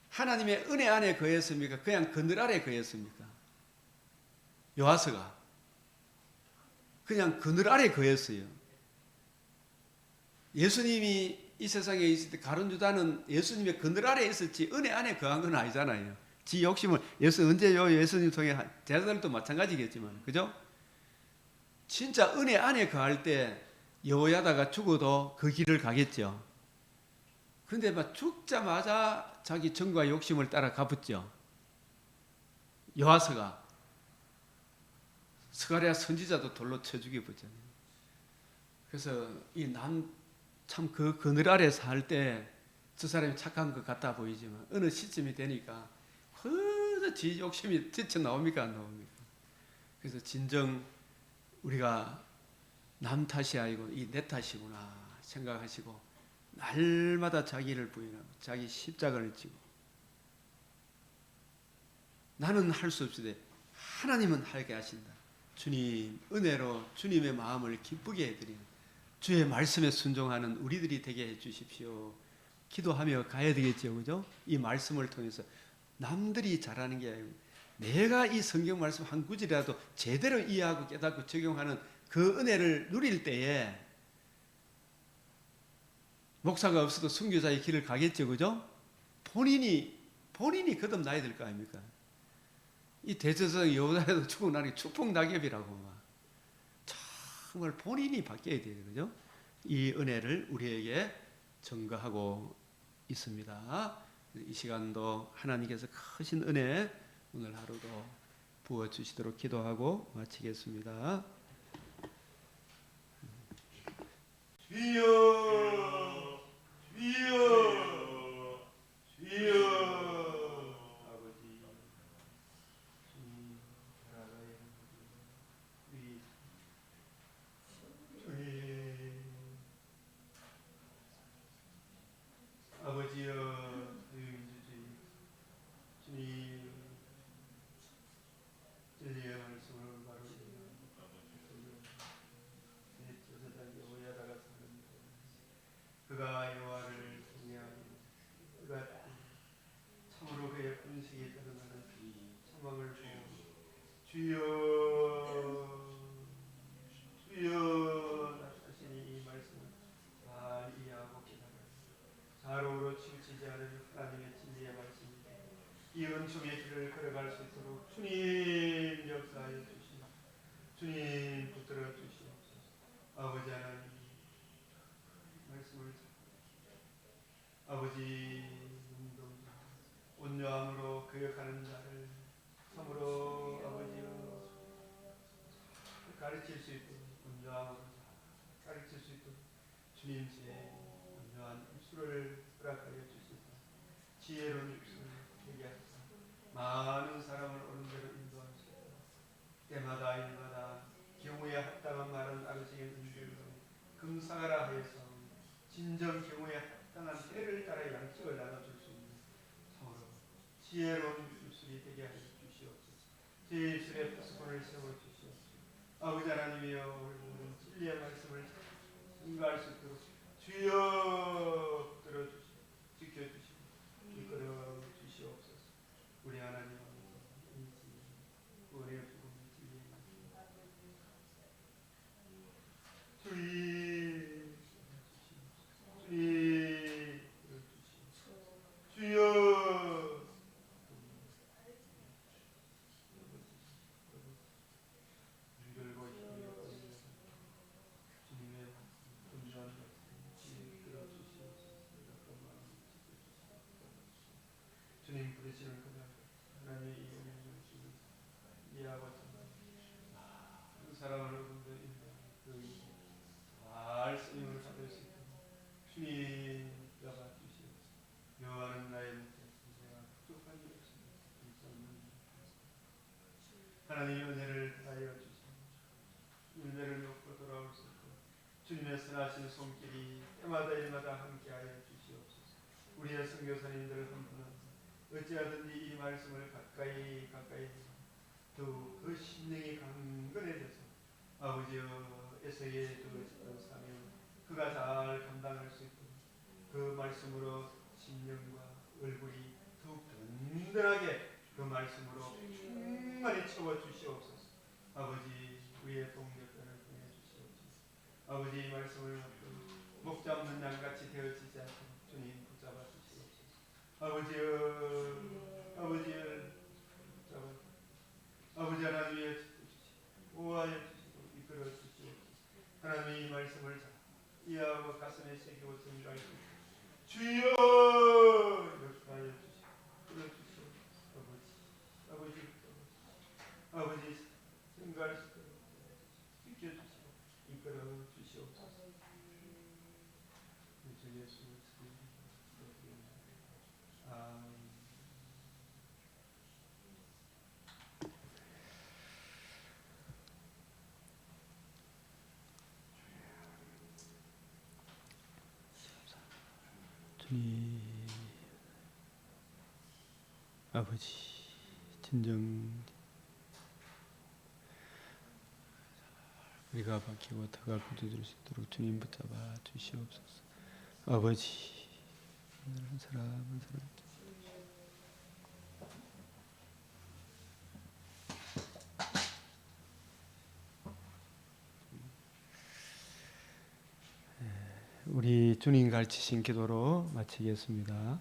하나님의 은혜 안에 거했습니까? 그냥 그늘 아래 거했습니까? 여호와서가. 그냥 그늘 아래 거했어요. 예수님이 이 세상에 있을 때 가룟 유다는 예수님의 그늘 아래 있었지 은혜 안에 거한 건 아니잖아요. 지 욕심을 언제요? 예수님 통해 제자들도 마찬가지겠지만, 그죠? 진짜 은혜 안에 거할 때 여호야다가 죽어도 그 길을 가겠죠. 그런데 막 죽자마자 자기 정과 욕심을 따라 가붙죠. 여호와서가 스가랴 선지자도 돌로 쳐 죽여버렸잖아요. 그래서 이 난 참 그 그늘 아래 살 때 저 사람이 착한 것 같아 보이지만 어느 시점이 되니까 그저 지 욕심이 지쳐 나옵니까 안 나옵니까? 그래서 진정 우리가 남 탓이 아니고 이 내 탓이구나 생각하시고 날마다 자기를 부인하고 자기 십자가를 지고 나는 할 수 없으되 하나님은 하게 하신다. 주님 은혜로 주님의 마음을 기쁘게 해드리는 주의 말씀에 순종하는 우리들이 되게 해주십시오. 기도하며 가야 되겠죠, 그죠? 이 말씀을 통해서 남들이 잘하는 게 아니고 내가 이 성경 말씀 한 구절이라도 제대로 이해하고 깨닫고 적용하는 그 은혜를 누릴 때에 목사가 없어도 선교자의 길을 가겠죠, 그죠? 본인이 거듭나야 될 거 아닙니까? 이 대제사장 여호다에도 죽고 나니 축복 낙엽이라고 막 정말 본인이 바뀌어야 돼요, 그죠? 이 은혜를 우리에게 증거하고 있습니다. 이 시간도 하나님께서 크신 은혜 오늘 하루도 부어 주시도록 기도하고 마치겠습니다. 주여, 주여, 주여, 아버지, 주님 살아가야 우리 주님, 아버지여, 주님, 진리의 말씀을 바로 내 제사장 여호야다가 사는 그가 여호와를 경외하고 그가 참으로 그의 분식에 따르는 소망을 보고 주여 주여 나 자신이 이 말씀을 잘 이해하고 깨달아 자로우로 치우치지 않은 하나님의 진리의 말씀입니다. 이 은총의 길을 걸어갈 수 있도록 주님 역사하여 주시옵소서. 주님 붙들어 주시옵소서. 아버지 하나님 말씀을 아버지 온유함으로 교육하는 자를 참으로 아버지여 가르칠 수 있도록 온유함으로 가르칠 수 있도록 주님 제 온유한 입술을 허락하여 주시옵소서. 지혜로운 입술 되게 하소서. 많은 사람을 옳은 대로 인도하시옵소서. 때마다 일마다 경우에 합당한 말은 아버지의 은혜로 금사하라 하여서 진정 경우에 합당한 때를 따라 양식을 나눠줄 수 있는 참으로 지혜로운 입술이 되게 하여 주시옵소서. 제 입술에 파수꾼을 세워주시옵소서. 아버지 하나님이여 오늘 진리의 말씀을 증거할 수 있도록 주여 들어주시고 지켜주시고 이끌어 주시옵소서. 우리 하나님 우리의 부름의 진리의 말씀 주의 주여 우리를 보시며 주님의 온전한 말씀 들어주시옵소서. 주님 부르시는 그날 하나님의 이 은혜를 이해하고 그 사람을 여러분들 잘 쓰임을 받을 수 있도록 주님 잡아 주시옵소서. 여호와는 나의 목자시니 내가 부족한 일 없습니다. 하나님의 은혜를 다하여 주시옵소서. 은혜를 놓고 돌아올 수 있고 주님의 선하신 손길이 때마다 일마다 함께하여 주시옵소서. 우리의 선교사님들 한 분은 어찌하든지 이 말씀을 가까이 더욱 그 심령이 강건해져서 아버지여 에서의 그 사명 그가 잘 감당할 수 있도록 그 말씀으로 심령과 얼굴이 더욱 든든하게 그 말씀으로 충만히 채워 주시옵소서. 아버지 우리의 동력들을 통해 아버지 말씀을 목 잡는 양같이 되어지지 않도록 주님 붙잡아 주시옵소서. 아버지여, 아버지여, 아버지 하나님의 우아해 주시고 이끌어 주시옵소서. 하나님의 이 말씀을 이해하고 가슴에 새기고 증거할 수 주여 역사하여 주시고 이끌어 주시옵소서. 아버지 증거할 수 있도록 지켜주시고 이끌어 주시옵소서. 주 예수 아멘. 주님 아버지 진정 우리가 박히고 터가 부딪힐 수 있도록 주님 붙잡아 주시옵소서. 아버지 한 사람 한 사람 우리 주님 가르치신 기도로 마치겠습니다.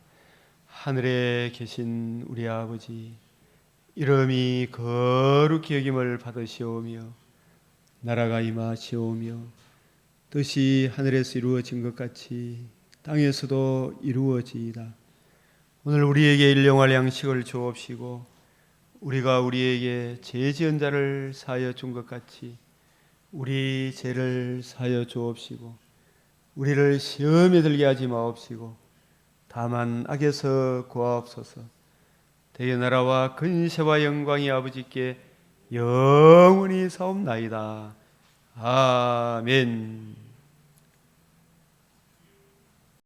하늘에 계신 우리 아버지 이름이 거룩히 여김을 받으시오며 나라가 임하시오며 뜻이 하늘에서 이루어진 것 같이 땅에서도 이루어지이다. 오늘 우리에게 일용할 양식을 주옵시고 우리가 우리에게 죄 지은 자를 사하여 준 것 같이 우리 죄를 사하여 주옵시고 우리를 시험에 들게 하지 마옵시고 다만 악에서 구하옵소서. 대의 나라와 근세와 영광이 아버지께 영원히 사옵나이다. 아멘.